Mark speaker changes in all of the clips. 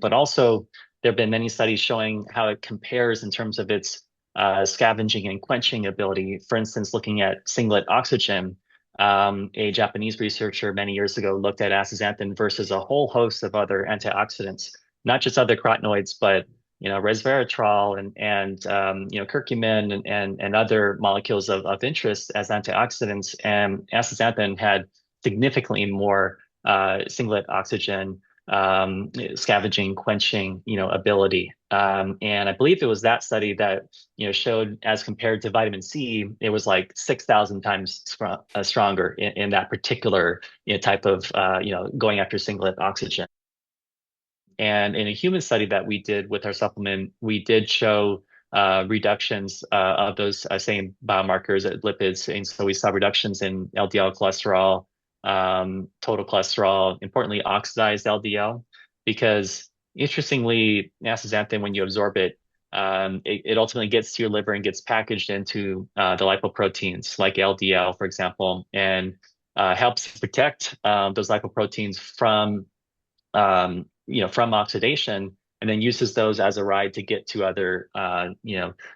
Speaker 1: but also there have been many studies showing how it compares in terms of its scavenging and quenching ability. For instance, looking at singlet oxygen, a Japanese researcher many years ago looked at astaxanthin versus a whole host of other antioxidants, not just other carotenoids, but resveratrol and curcumin and other molecules of interest as antioxidants. And astaxanthin had significantly more singlet oxygen scavenging, quenching, ability. And I believe it was that study that, showed as compared to vitamin C, it was like 6,000 times stronger in that particular, type of, going after singlet oxygen. And in a human study that we did with our supplement, we did show reductions of those same biomarkers, lipids. And so we saw reductions in LDL cholesterol, total cholesterol, importantly, oxidized LDL, because interestingly, astaxanthin, when you absorb it, it ultimately gets to your liver and gets packaged into the lipoproteins, like LDL, for example, and helps protect those lipoproteins from oxidation, and then uses those as a ride to get to other,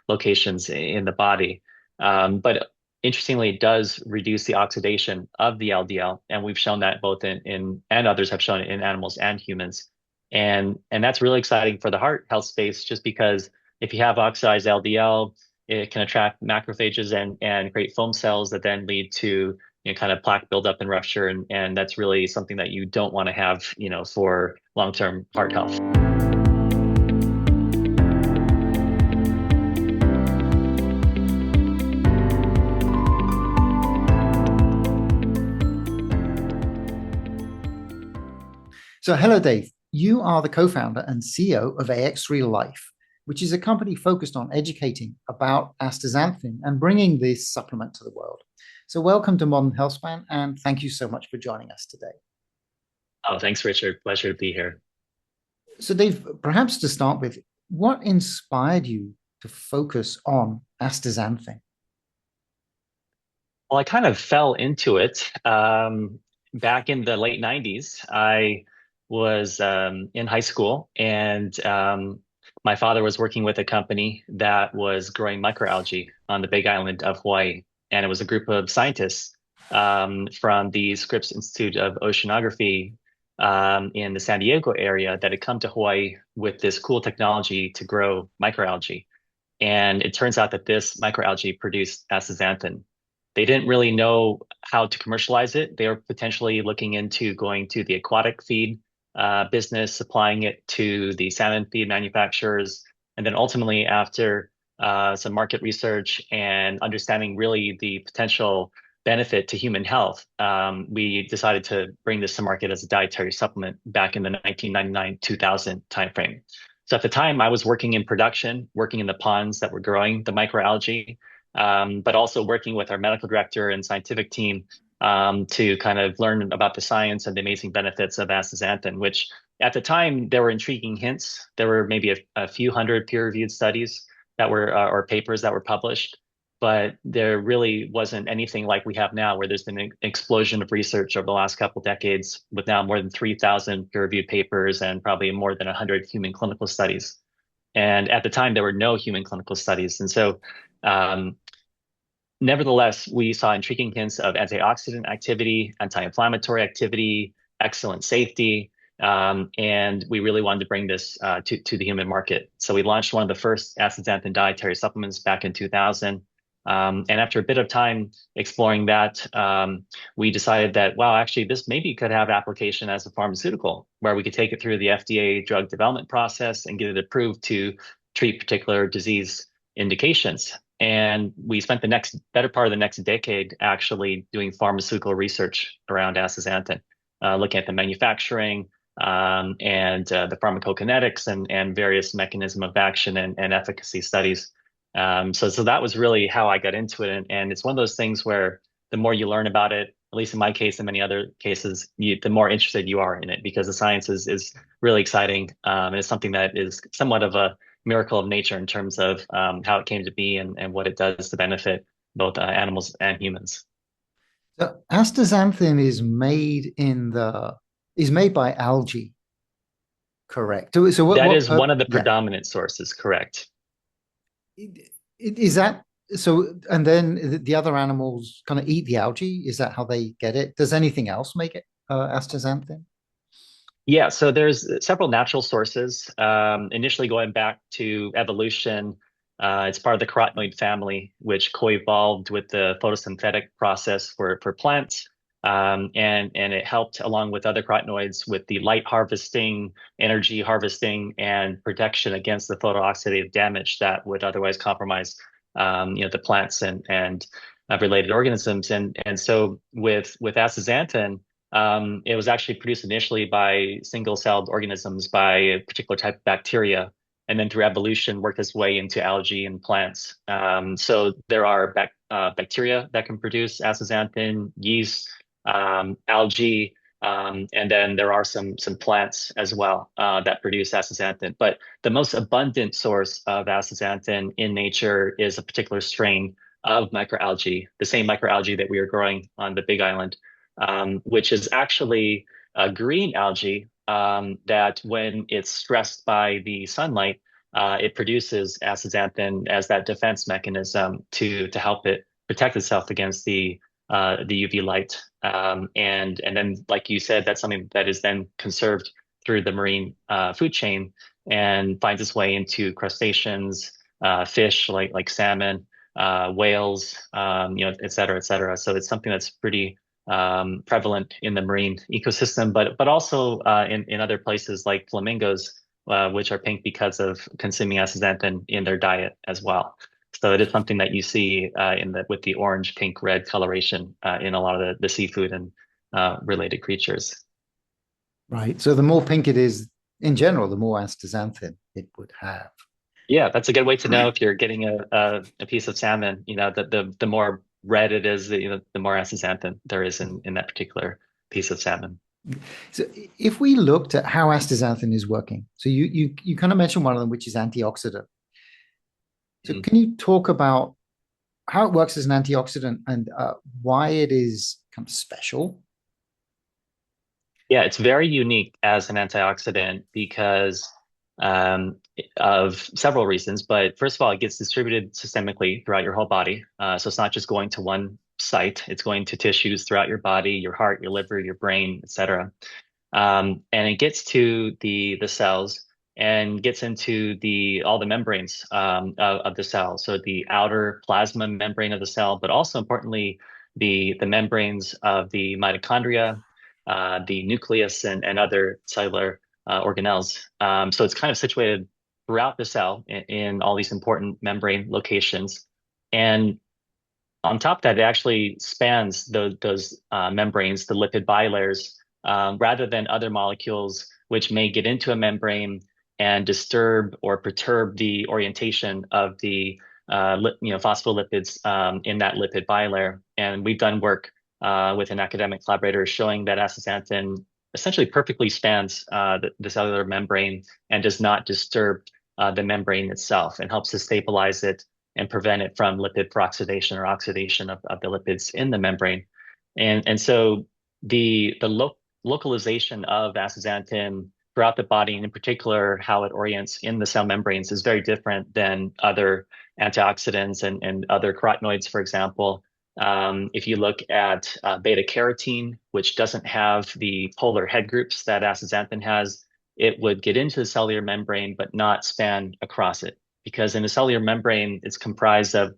Speaker 1: locations in the body. But interestingly, it does reduce the oxidation of the LDL, and we've shown that both in and others have shown it in animals and humans. And that's really exciting for the heart health space, just because if you have oxidized LDL, it can attract macrophages and create foam cells that then lead to kind of plaque buildup and rupture, and that's really something that you don't want to have, for long-term heart health.
Speaker 2: So, hello, Dave. You are the co-founder and CEO of AX3 Life, which is a company focused on educating about astaxanthin and bringing this supplement to the world. So, welcome to Modern Healthspan, and thank you so much for joining us today.
Speaker 1: Oh, thanks, Richard. Pleasure to be here.
Speaker 2: So, Dave, perhaps to start with, what inspired you to focus on astaxanthin?
Speaker 1: Well, I kind of fell into it back in the late 90s. I was in high school, and my father was working with a company that was growing microalgae on the Big Island of Hawaii. And it was a group of scientists from the Scripps Institute of Oceanography in the San Diego area that had come to Hawaii with this cool technology to grow microalgae. And it turns out that this microalgae produced astaxanthin. They didn't really know how to commercialize it. They were potentially looking into going to the aquatic feed business, supplying it to the salmon feed manufacturers. And then ultimately, after some market research and understanding really the potential benefit to human health, we decided to bring this to market as a dietary supplement back in the 1999-2000 timeframe. So at the time, I was working in production, working in the ponds that were growing the microalgae, but also working with our medical director and scientific team to kind of learn about the science and the amazing benefits of astaxanthin, which at the time there were intriguing hints. There were maybe a few hundred peer-reviewed studies that were or papers that were published, but there really wasn't anything like we have now, where there's been an explosion of research over the last couple decades, with now more than 3,000 peer-reviewed papers and probably more than 100 human clinical studies. And at the time, there were no human clinical studies. And so, nevertheless, we saw intriguing hints of antioxidant activity, anti-inflammatory activity, excellent safety, and we really wanted to bring this to the human market. So we launched one of the first astaxanthin dietary supplements back in 2000. And after a bit of time exploring that, we decided that, wow, actually, this maybe could have application as a pharmaceutical, where we could take it through the FDA drug development process and get it approved to treat particular disease indications. And we spent the next better part of the next decade actually doing pharmaceutical research around astaxanthin, looking at the manufacturing and the pharmacokinetics and various mechanism of action and efficacy studies. So that was really how I got into it. And it's one of those things where the more you learn about it, at least in my case and many other cases, the more interested you are in it, because the science is really exciting. And it's something that is somewhat of a miracle of nature in terms of how it came to be and what it does to benefit both animals and humans.
Speaker 2: So, astaxanthin is made by algae, Correct. So
Speaker 1: That
Speaker 2: what
Speaker 1: is
Speaker 2: per
Speaker 1: one of the
Speaker 2: yeah.
Speaker 1: predominant sources, correct?
Speaker 2: Is that so? And then the other animals kind of eat the algae. Is that how they get it? Does anything else make it astaxanthin?
Speaker 1: Yeah, so there's several natural sources. Initially going back to evolution, it's part of the carotenoid family, which co-evolved with the photosynthetic process for plants. And it helped along with other carotenoids with the light harvesting, energy harvesting, and protection against the photooxidative damage that would otherwise compromise the plants and related organisms. And so with astaxanthin, it was actually produced initially by single-celled organisms by a particular type of bacteria, and then through evolution worked its way into algae and plants. So there are bacteria that can produce astaxanthin, yeast, algae, and then there are some plants as well that produce astaxanthin. But the most abundant source of astaxanthin in nature is a particular strain of microalgae, the same microalgae that we are growing on the Big Island, which is actually a green algae that when it's stressed by the sunlight, it produces astaxanthin as that defense mechanism to help it protect itself against the UV light. And then, like you said, that's something that is then conserved through the marine food chain and finds its way into crustaceans, fish like salmon, whales, et cetera, et cetera. So it's something that's pretty prevalent in the marine ecosystem, but also in other places like flamingos, which are pink because of consuming astaxanthin in their diet as well. So it is something that you see in the with the orange, pink, red coloration in a lot of the seafood and related creatures.
Speaker 2: Right. So the more pink it is in general, the more astaxanthin it would have.
Speaker 1: Yeah, that's a good way to know if you're getting a piece of salmon. You know, the more red it is, the more astaxanthin there is in that particular piece of salmon.
Speaker 2: So if we looked at how astaxanthin is working, so you kind of mentioned one of them, which is antioxidant. So
Speaker 1: Mhm.
Speaker 2: can you talk about how it works as an antioxidant and why it is kind of special?
Speaker 1: Yeah, it's very unique as an antioxidant because of several reasons. But first of all, it gets distributed systemically throughout your whole body. So it's not just going to one site, it's going to tissues throughout your body, your heart, your liver, your brain, etc. And it gets to the cells and gets into the all the membranes of the cell. So the outer plasma membrane of the cell, but also importantly, the membranes of the mitochondria, the nucleus, and other cellular organelles. So it's kind of situated throughout the cell in all these important membrane locations. And on top of that, it actually spans those membranes, the lipid bilayers, rather than other molecules which may get into a membrane and disturb or perturb the orientation of the phospholipids in that lipid bilayer. And we've done work with an academic collaborator showing that astaxanthin essentially perfectly spans the cellular membrane and does not disturb the membrane itself and helps to stabilize it and prevent it from lipid peroxidation or oxidation of the lipids in the membrane. And so the localization of astaxanthin throughout the body, and in particular how it orients in the cell membranes, is very different than other antioxidants and other carotenoids, for example. If you look at beta carotene, which doesn't have the polar head groups that astaxanthin has, it would get into the cellular membrane but not span across it because in the cellular membrane, it's comprised of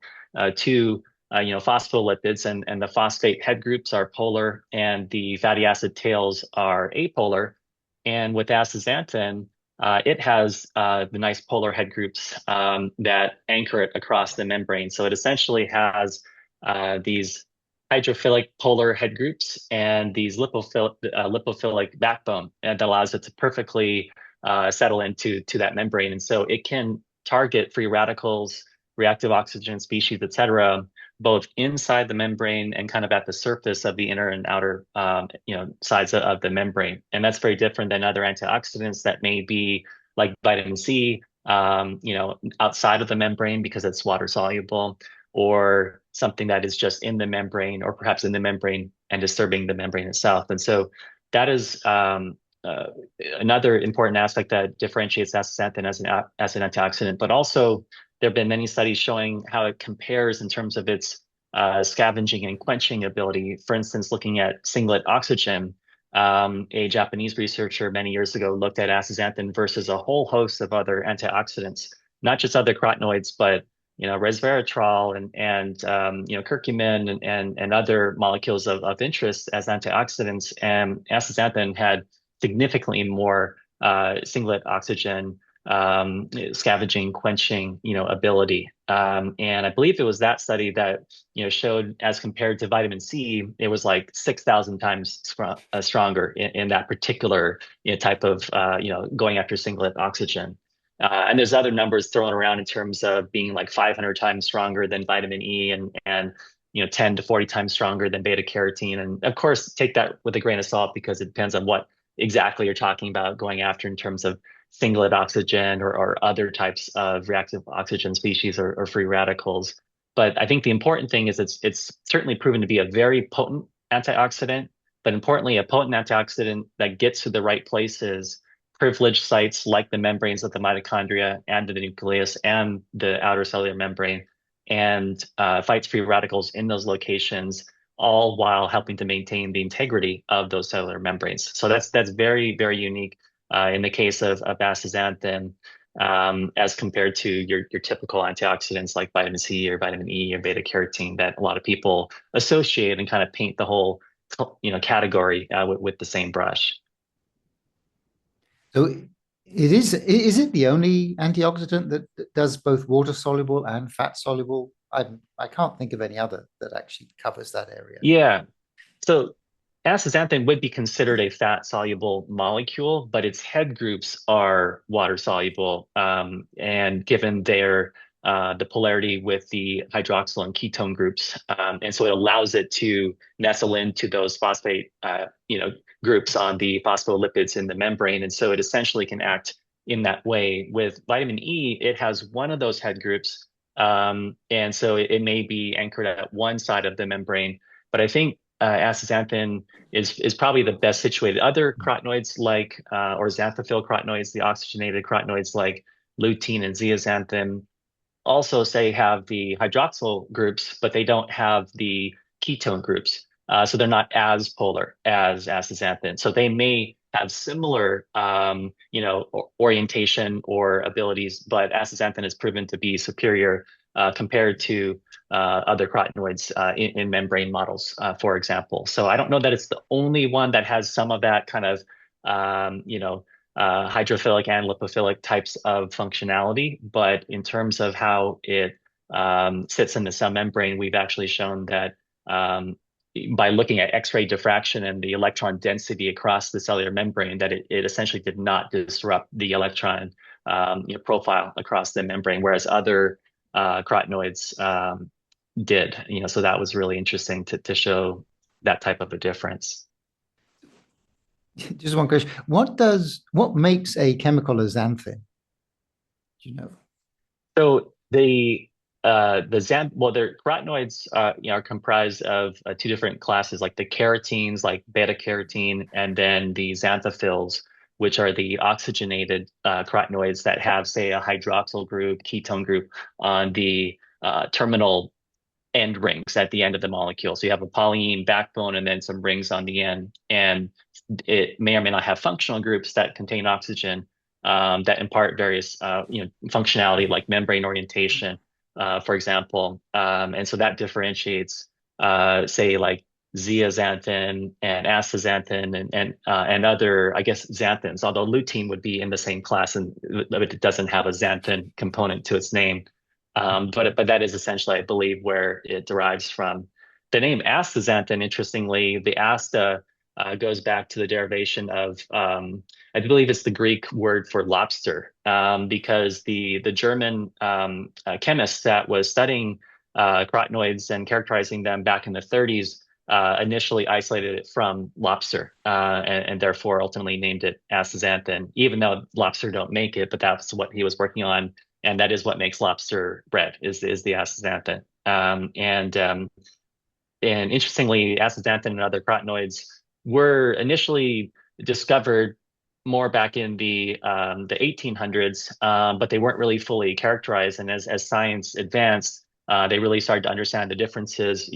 Speaker 1: two, phospholipids, and the phosphate head groups are polar, and the fatty acid tails are apolar. And with astaxanthin, it has the nice polar head groups that anchor it across the membrane. So it essentially has these hydrophilic polar head groups and these lipophilic backbone, and that allows it to perfectly settle into that membrane. And so it can target free radicals, reactive oxygen species, et cetera, both inside the membrane and kind of at the surface of the inner and outer, sides of the membrane. And that's very different than other antioxidants that may be like vitamin C, outside of the membrane because it's water soluble, or something that is just in the membrane, or perhaps in the membrane and disturbing the membrane itself. And so that is uh, another important aspect that differentiates astaxanthin as an antioxidant, but also there have been many studies showing how it compares in terms of its scavenging and quenching ability. For instance, looking at singlet oxygen, a Japanese researcher many years ago looked at astaxanthin versus a whole host of other antioxidants, not just other carotenoids, but resveratrol and curcumin and other molecules of interest as antioxidants. And astaxanthin had significantly more singlet oxygen scavenging, quenching, ability. And I believe it was that study that, showed as compared to vitamin C, it was like 6,000 times stronger in that particular, type of, going after singlet oxygen. And there's other numbers thrown around in terms of being like 500 times stronger than vitamin E and 10 to 40 times stronger than beta carotene. And of course, take that with a grain of salt because it depends on what exactly you're talking about going after in terms of singlet oxygen or other types of reactive oxygen species or free radicals. But I think the important thing is it's certainly proven to be a very potent antioxidant, but importantly, a potent antioxidant that gets to the right places, privileged sites like the membranes of the mitochondria and the nucleus and the outer cellular membrane, and fights free radicals in those locations, all while helping to maintain the integrity of those cellular membranes. So that's very, very unique in the case of astaxanthin, as compared to your typical antioxidants like vitamin C or vitamin E or beta carotene that a lot of people associate and kind of paint the whole category with the same brush.
Speaker 2: So is it the only antioxidant that does both water soluble and fat soluble? I can't think of any other that actually covers that area.
Speaker 1: Yeah. So astaxanthin would be considered a fat soluble molecule, but its head groups are water soluble. And given their the polarity with the hydroxyl and ketone groups, and so it allows it to nestle into those phosphate groups on the phospholipids in the membrane, and so it essentially can act in that way. With vitamin E, it has one of those head groups, and so it may be anchored at one side of the membrane. But I think astaxanthin is probably the best situated. Other carotenoids like or xanthophil carotenoids, the oxygenated carotenoids like lutein and zeaxanthin, also say have the hydroxyl groups, but they don't have the ketone groups. So they're not as polar as astaxanthin. So they may have similar, orientation or abilities, but astaxanthin is proven to be superior compared to other carotenoids in membrane models, for example. So I don't know that it's the only one that has some of that kind of, hydrophilic and lipophilic types of functionality. But in terms of how it sits in the cell membrane, we've actually shown that by looking at X-ray diffraction and the electron density across the cellular membrane, that it essentially did not disrupt the electron profile across the membrane, whereas other carotenoids did. So that was really interesting to show that type of a difference.
Speaker 2: Just one question. What makes a chemical a xanthin? Do you know?
Speaker 1: So the carotenoids are comprised of two different classes, like the carotenes, like beta carotene, and then the xanthophils, which are the oxygenated carotenoids that have, say, a hydroxyl group, ketone group on the terminal end rings at the end of the molecule. So you have a polyene backbone and then some rings on the end, and it may or may not have functional groups that contain oxygen that impart various functionality like membrane orientation, for example. And so that differentiates, say, like zeaxanthin and astaxanthin and other, I guess, xanthins. Although lutein would be in the same class, and it doesn't have a xanthin component to its name. But that is essentially, I believe, where it derives from. The name astaxanthin, interestingly, the asta goes back to the derivation of, I believe it's the Greek word for lobster, because the German chemist that was studying carotenoids and characterizing them back in the 30s initially isolated it from lobster, and therefore ultimately named it astaxanthin, even though lobster don't make it, but that's what he was working on, and that is what makes lobster bread is the astaxanthin. And interestingly, astaxanthin and other carotenoids were initially discovered more back in the 1800s, but they weren't really fully characterized. And as science advanced, they really started to understand the differences,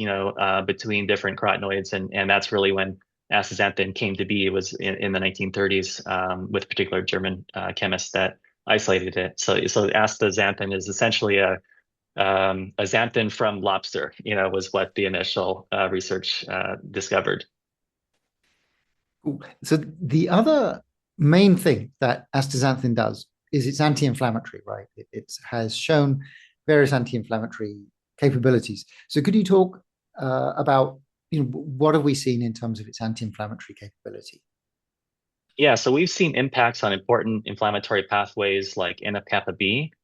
Speaker 1: between different carotenoids, and that's really when astaxanthin came to be. It was in the 1930s, with a particular German chemist that isolated it. So astaxanthin is essentially a xanthin from lobster. Was what the initial research discovered.
Speaker 2: Cool. So the other main thing that astaxanthin does is it's anti-inflammatory, right? It has shown various anti-inflammatory capabilities. So could you talk about what have we seen in terms of its anti-inflammatory capability?
Speaker 1: Yeah, so we've seen impacts on important inflammatory pathways like NF-kappa B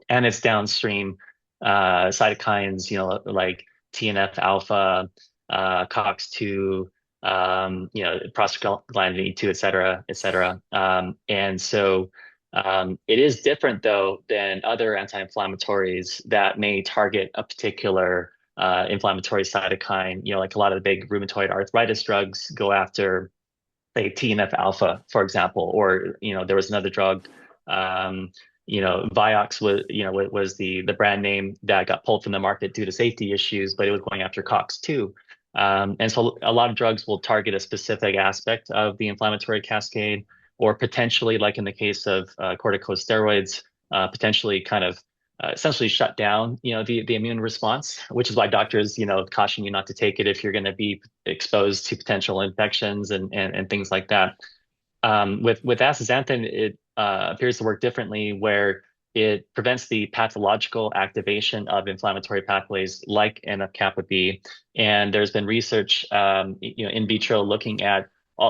Speaker 1: and its downstream cytokines, like TNF alpha, COX-2, prostaglandin E2, et cetera, et cetera. And so it is different, though, than other anti-inflammatories that may target a particular inflammatory cytokine. Like a lot of the big rheumatoid arthritis drugs go after, say, TNF alpha, for example, or there was another drug, Vioxx was the brand name that got pulled from the market due to safety issues, but it was going after COX-2. And so a lot of drugs will target a specific aspect of the inflammatory cascade, or potentially, like in the case of corticosteroids, potentially kind of essentially shut down, the immune response, which is why doctors, caution you not to take it if you're going to be exposed to potential infections and things like that. With astaxanthin, it appears to work differently, where it prevents the pathological activation of inflammatory pathways like NF-kappa B. And there's been research, in vitro, looking at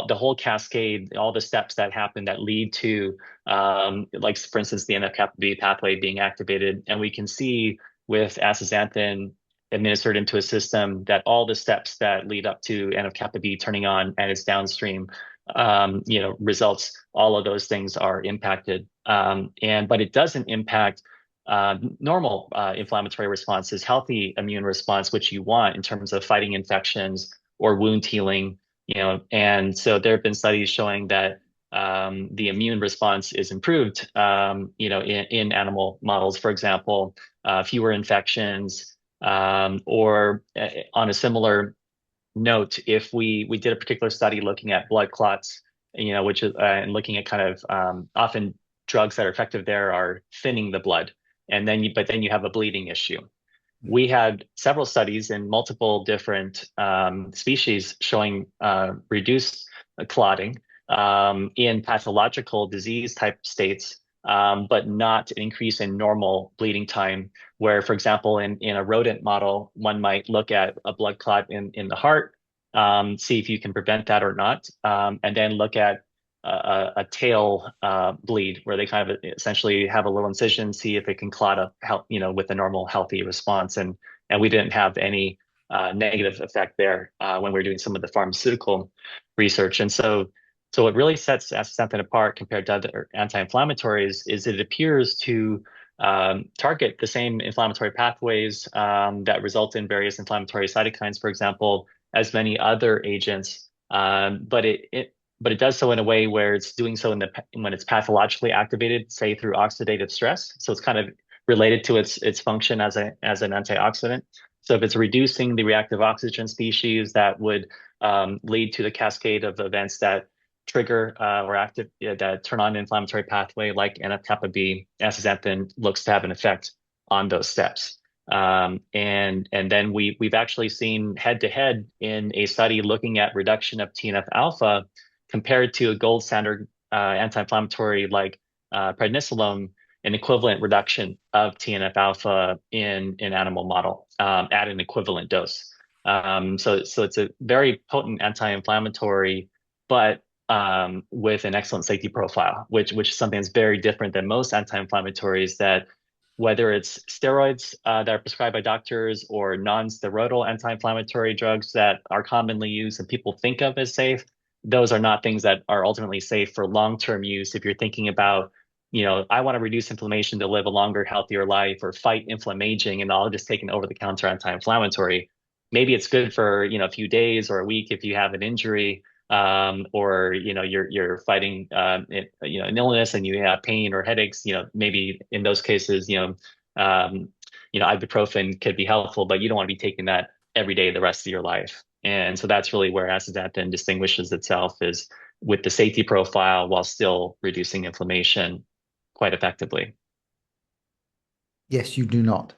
Speaker 1: the whole cascade, all the steps that happen that lead to, like, for instance, the NF-kappa B pathway being activated. And we can see with astaxanthin administered into a system that all the steps that lead up to NF-kappa B turning on and its downstream results, all of those things are impacted. But it doesn't impact normal inflammatory responses, healthy immune response, which you want in terms of fighting infections or wound healing. And so there have been studies showing that the immune response is improved, in animal models, for example, fewer infections, or on a similar note, if we did a particular study looking at blood clots, which is and looking at kind of, often drugs that are effective there are thinning the blood, and then you have a bleeding issue. We had several studies in multiple different species showing reduced clotting in pathological disease type states, but not an increase in normal bleeding time. Where, for example, in a rodent model, one might look at a blood clot in the heart, see if you can prevent that or not, and then look at a tail bleed, where they kind of essentially have a little incision, see if it can clot up, with a normal healthy response. And we didn't have any negative effect there when we were doing some of the pharmaceutical research. And so what really sets astaxanthin apart compared to other anti-inflammatories is it appears to target the same inflammatory pathways that result in various inflammatory cytokines, for example, as many other agents. But it does so in a way where it's doing so when it's pathologically activated, say through oxidative stress. So it's kind of related to its function as an antioxidant. So if it's reducing the reactive oxygen species, that would lead to the cascade of events that trigger or active that turn on an inflammatory pathway like NF-kappa B. Astaxanthin looks to have an effect on those steps. And then we've actually seen head to head in a study looking at reduction of TNF alpha compared to a gold standard anti-inflammatory like prednisolone, an equivalent reduction of TNF alpha in an animal model at an equivalent dose. So it's a very potent anti-inflammatory, but with an excellent safety profile, which is something that's very different than most anti-inflammatories, that whether it's steroids that are prescribed by doctors or non-steroidal anti-inflammatory drugs that are commonly used and people think of as safe, those are not things that are ultimately safe for long-term use. If you're thinking about, I want to reduce inflammation to live a longer, healthier life, or fight inflammation, and I'll just take an over-the-counter anti-inflammatory. Maybe it's good for, a few days or a week if you have an injury, or you're fighting an illness and you have pain or headaches, maybe in those cases, ibuprofen could be helpful, but you don't want to be taking that every day the rest of your life. And so that's really where astaxanthin distinguishes itself, is with the safety profile while still reducing inflammation quite effectively.
Speaker 2: Yes, you do not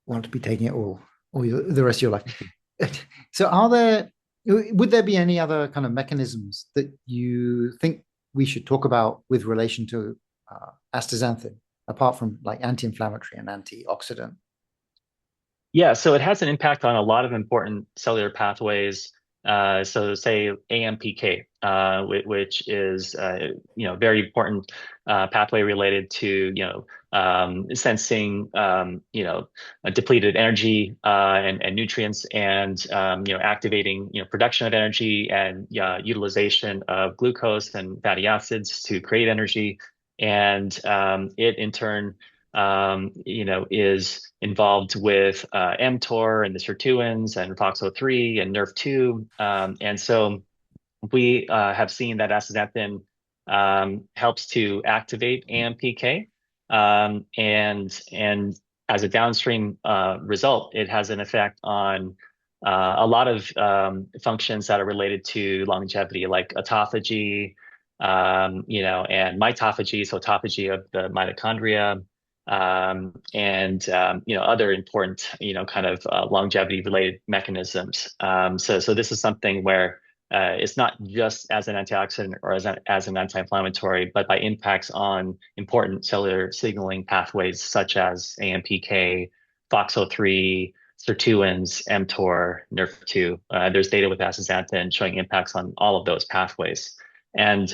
Speaker 2: want to be taking it all the rest of your life. So, would there be any other kind of mechanisms that you think we should talk about with relation to astaxanthin, apart from like anti-inflammatory and antioxidant?
Speaker 1: Yeah, so it has an impact on a lot of important cellular pathways. So say AMPK, which is very important pathway related to sensing depleted energy and nutrients, and activating production of energy and utilization of glucose and fatty acids to create energy, and it in turn is involved with mTOR and the sirtuins and FOXO3 and NRF2. And so we have seen that astaxanthin helps to activate AMPK. And as a downstream result, it has an effect on a lot of functions that are related to longevity, like autophagy, and mitophagy, so autophagy of the mitochondria, and other important kind of longevity related mechanisms. So this is something where it's not just as an antioxidant or as an anti-inflammatory, but by impacts on important cellular signaling pathways such as AMPK, FOXO3, sirtuins, mTOR, NRF2. There's data with astaxanthin showing impacts on all of those pathways. And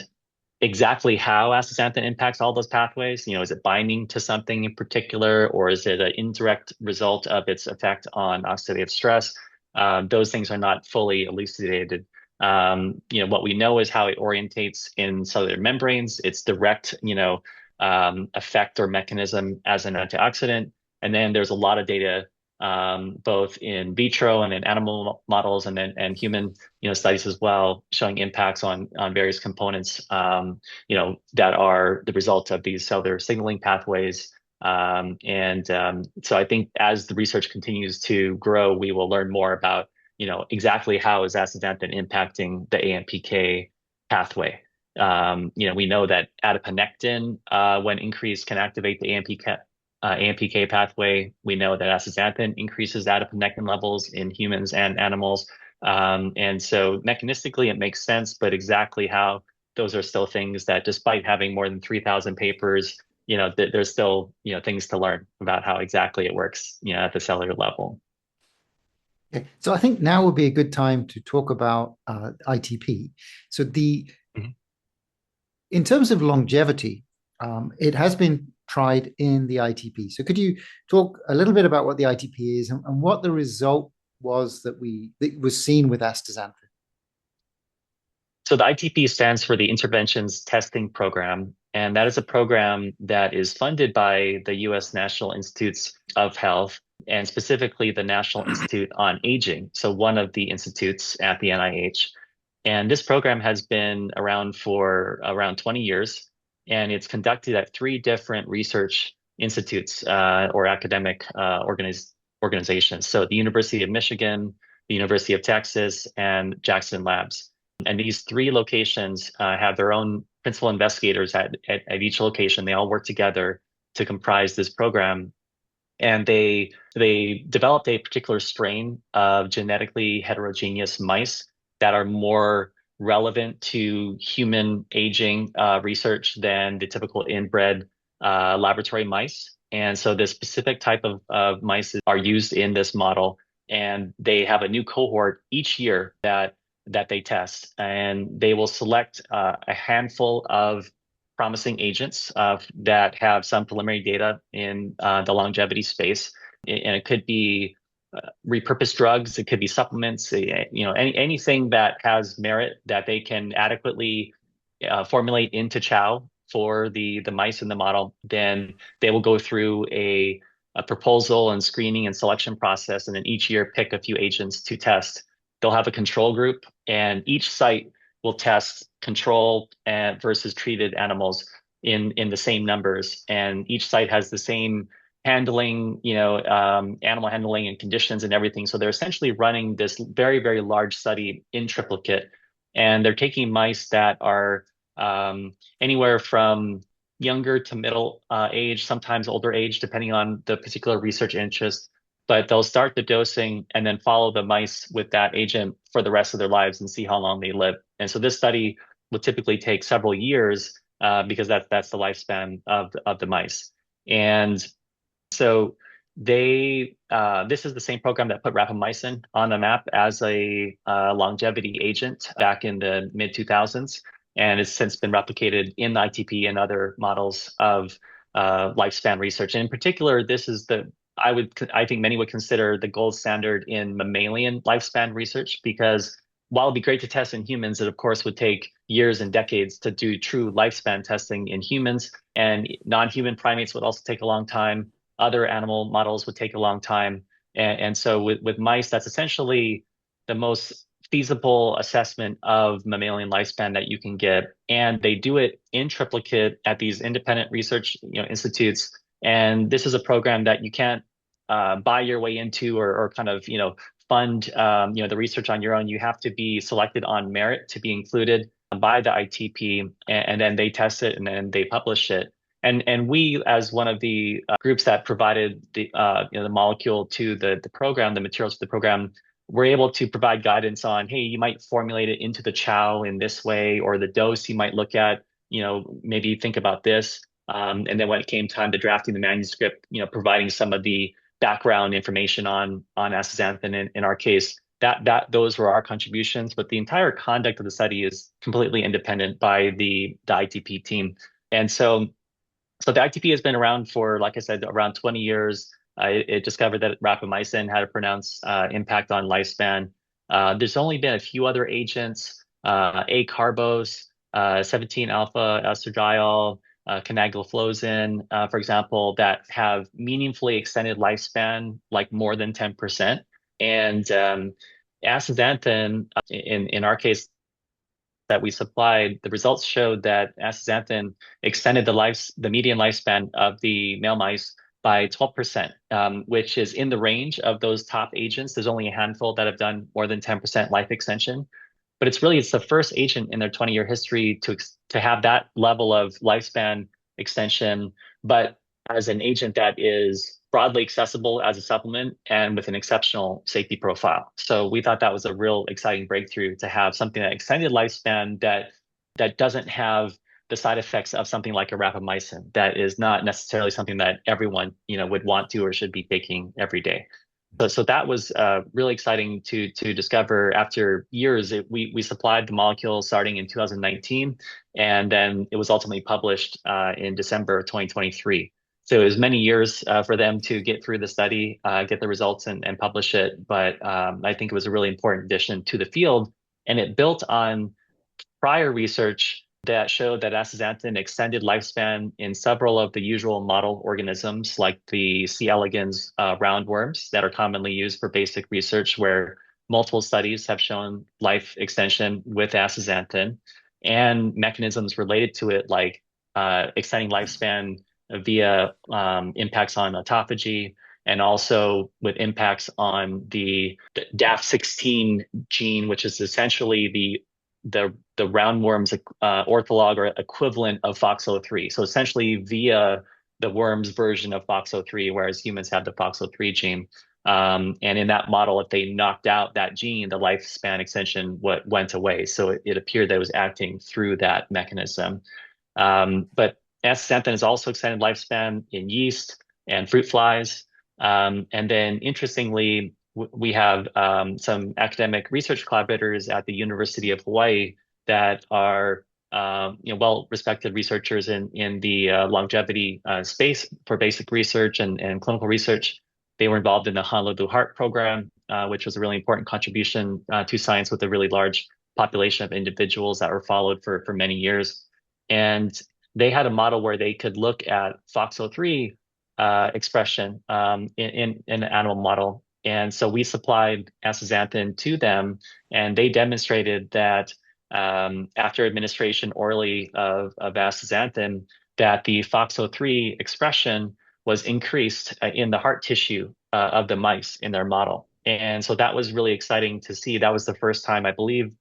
Speaker 1: exactly how astaxanthin impacts all those pathways, is it binding to something in particular, or is it an indirect result of its effect on oxidative stress? Those things are not fully elucidated. What we know is how it orientates in cellular membranes, its direct, effect or mechanism as an antioxidant. And then there's a lot of data, both in vitro and in animal models, and then and human, studies as well, showing impacts on various components, that are the result of these cellular signaling pathways. So I think as the research continues to grow, we will learn more about exactly how is astaxanthin impacting the AMPK pathway. We know that adiponectin, when increased, can activate the AMPK pathway. We know that astaxanthin increases adiponectin levels in humans and animals. And so mechanistically, it makes sense, but exactly how, those are still things that, despite having more than 3,000 papers, there's still, things to learn about how exactly it works, at the cellular level.
Speaker 2: Okay. So I think now would be a good time to talk about ITP. So
Speaker 1: Mhm.
Speaker 2: in terms of longevity, it has been tried in the ITP. So could you talk a little bit about what the ITP is, and what the result was that was seen with astaxanthin?
Speaker 1: So the ITP stands for the Interventions Testing Program, and that is a program that is funded by the U.S. National Institutes of Health, and specifically the National Institute on Aging. So one of the institutes at the NIH. And this program has been around for around 20 years, and it's conducted at three different research institutes, or academic organizations. So the University of Michigan, the University of Texas, and Jackson Labs. And these three locations have their own principal investigators at each location. They all work together to comprise this program. And they developed a particular strain of genetically heterogeneous mice that are more relevant to human aging research than the typical inbred laboratory mice. And so this specific type of mice are used in this model, and they have a new cohort each year that they test, and they will select a handful of promising agents that have some preliminary data in the longevity space. And it could be repurposed drugs, it could be supplements, anything that has merit that they can adequately formulate into chow for the mice in the model. Then they will go through a proposal and screening and selection process, and then each year pick a few agents to test. They'll have a control group, and each site will test control and versus treated animals in the same numbers, and each site has the same handling, animal handling and conditions and everything. So they're essentially running this very, very large study in triplicate, and they're taking mice that are anywhere from younger to middle age, sometimes older age, depending on the particular research interest. But they'll start the dosing and then follow the mice with that agent for the rest of their lives and see how long they live. And so this study will typically take several years because that's the lifespan of the mice. And so this is the same program that put rapamycin on the map as a longevity agent back in the mid 2000s, and it's since been replicated in the ITP and other models of lifespan research. And in particular, this is I think many would consider the gold standard in mammalian lifespan research, because while it'd be great to test in humans, it of course would take years and decades to do true lifespan testing in humans, and non-human primates would also take a long time. Other animal models would take a long time. And so with mice, that's essentially the most feasible assessment of mammalian lifespan that you can get. And they do it in triplicate at these independent research, institutes. And this is a program that you can't buy your way into, or kind of, fund, the research on your own. You have to be selected on merit to be included by the ITP, and then they test it and then they publish it. And we, as one of the groups that provided the molecule to the program, the materials to the program, were able to provide guidance on, hey, you might formulate it into the chow in this way, or the dose you might look at, maybe think about this. And then when it came time to drafting the manuscript, providing some of the background information on astaxanthin in our case, that those were our contributions. But the entire conduct of the study is completely independent by the ITP team. And so the ITP has been around for, like I said, around 20 years. It discovered that rapamycin had a pronounced impact on lifespan. There's only been a few other agents, acarbose, 17-alpha estradiol, canagliflozin, for example, that have meaningfully extended lifespan, like more than 10%. And astaxanthin, in our case, that we supplied, the results showed that astaxanthin extended the median lifespan of the male mice by 12%, which is in the range of those top agents. There's only a handful that have done more than 10% life extension, but it's the first agent in their 20-year history to have that level of lifespan extension, but as an agent that is broadly accessible as a supplement and with an exceptional safety profile. So we thought that was a real exciting breakthrough, to have something that extended lifespan that doesn't have the side effects of something like a rapamycin, that is not necessarily something that everyone would want to or should be taking every day. So that was really exciting to discover after years. We supplied the molecule starting in 2019, and then it was ultimately published in December of 2023. So it was many years for them to get through the study, get the results, and publish it. But I think it was a really important addition to the field, and it built on prior research that showed that astaxanthin extended lifespan in several of the usual model organisms, like the C. elegans roundworms that are commonly used for basic research, where multiple studies have shown life extension with astaxanthin, and mechanisms related to it, like extending lifespan via impacts on autophagy, and also with impacts on the DAF16 gene, which is essentially the roundworm's ortholog or equivalent of FOXO3. So essentially via the worm's version of FOXO3, whereas humans have the FOXO3 gene. And in that model, if they knocked out that gene, the lifespan extension went away. So it appeared that it was acting through that mechanism. But astaxanthin has also extended lifespan in yeast and fruit flies. And then interestingly, we have some academic research collaborators at the University of Hawaii that are well-respected researchers in the longevity space for basic research and clinical research. They were involved in the Honolulu Heart Program, which was a really important contribution to science, with a really large population of individuals that were followed for many years. And they had a model where they could look at FOXO3 expression in an animal model. And so we supplied astaxanthin to them, and they demonstrated that after administration orally of astaxanthin, that the FOXO3 expression was increased in the heart tissue of the mice in their model. And so that was really exciting to see. That was the first time, I believe,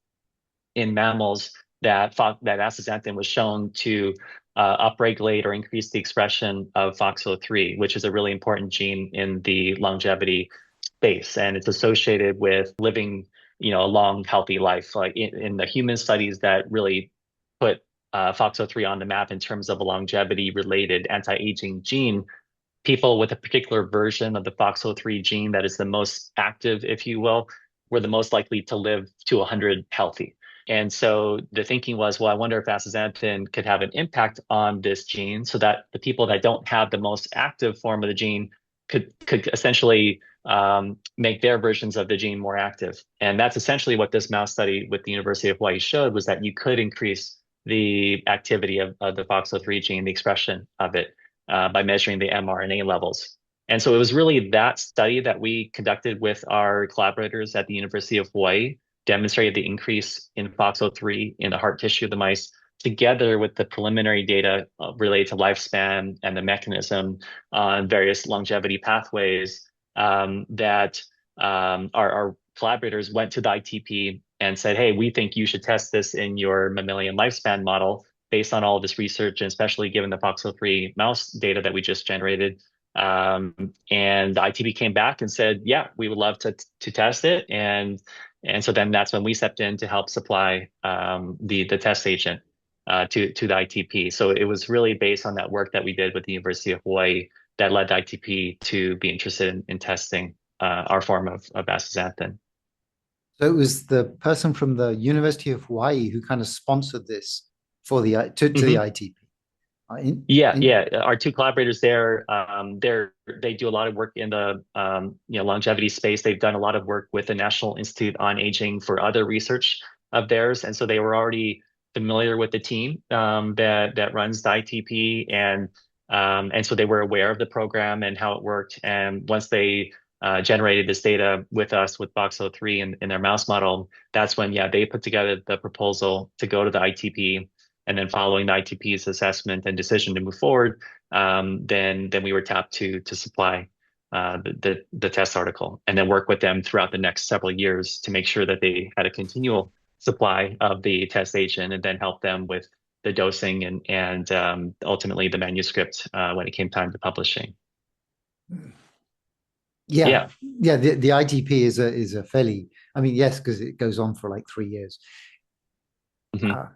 Speaker 1: in mammals that astaxanthin was shown to upregulate or increase the expression of FOXO3, which is a really important gene in the longevity space, and it's associated with living, a long, healthy life. Like in the human studies that really put FOXO3 on the map in terms of a longevity-related anti-aging gene, people with a particular version of the FOXO3 gene that is the most active, if you will, were the most likely to live to 100 healthy. And so the thinking was, well, I wonder if astaxanthin could have an impact on this gene so that the people that don't have the most active form of the gene could essentially make their versions of the gene more active. And that's essentially what this mouse study with the University of Hawaii showed, was that you could increase the activity of the FOXO3 gene, the expression of it, by measuring the mRNA levels. And so it was really that study that we conducted with our collaborators at the University of Hawaii, demonstrated the increase in FOXO3 in the heart tissue of the mice, together with the preliminary data related to lifespan and the mechanism on various longevity pathways, that our collaborators went to the ITP and said, hey, we think you should test this in your mammalian lifespan model based on all of this research, and especially given the FOXO3 mouse data that we just generated. And the ITP came back and said, yeah, we would love to test it. And so then that's when we stepped in to help supply the test agent to the ITP. So it was really based on that work that we did with the University of Hawaii that led the ITP to be interested in testing our form of astaxanthin.
Speaker 2: So it was the person from the University of Hawaii who kind of sponsored this for to the
Speaker 1: Mhm.
Speaker 2: ITP.
Speaker 1: Yeah, yeah. Our two collaborators there, they do a lot of work in the longevity space. They've done a lot of work with the National Institute on Aging for other research of theirs, and so they were already familiar with the team that runs the ITP, and so they were aware of the program and how it worked. And once they generated this data with us with FOXO3 in their mouse model, that's when they put together the proposal to go to the ITP. And then following the ITP's assessment and decision to move forward, then we were tapped to supply the test article, and then work with them throughout the next several years to make sure that they had a continual supply of the test agent, and then help them with the dosing and ultimately the manuscript when it came time to publishing.
Speaker 2: Yeah,
Speaker 1: Yeah.
Speaker 2: yeah. The ITP is a fairly, I mean, yes, because it goes on for like 3 years.
Speaker 1: Mhm.
Speaker 2: Uh,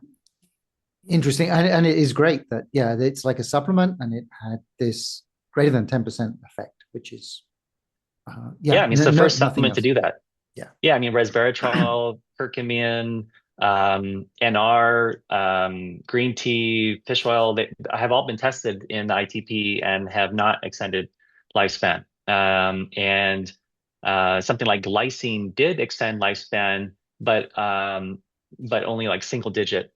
Speaker 2: Interesting, and it is great that it's like a supplement, and it had this greater than 10% effect, which is
Speaker 1: Yeah, I mean, it's the
Speaker 2: no,
Speaker 1: first
Speaker 2: nothing
Speaker 1: supplement to
Speaker 2: else.
Speaker 1: do that.
Speaker 2: Yeah.
Speaker 1: Yeah, I mean, resveratrol, curcumin, NR, green tea, fish oil, they have all been tested in the ITP and have not extended lifespan. And something like glycine did extend lifespan, but only like single digit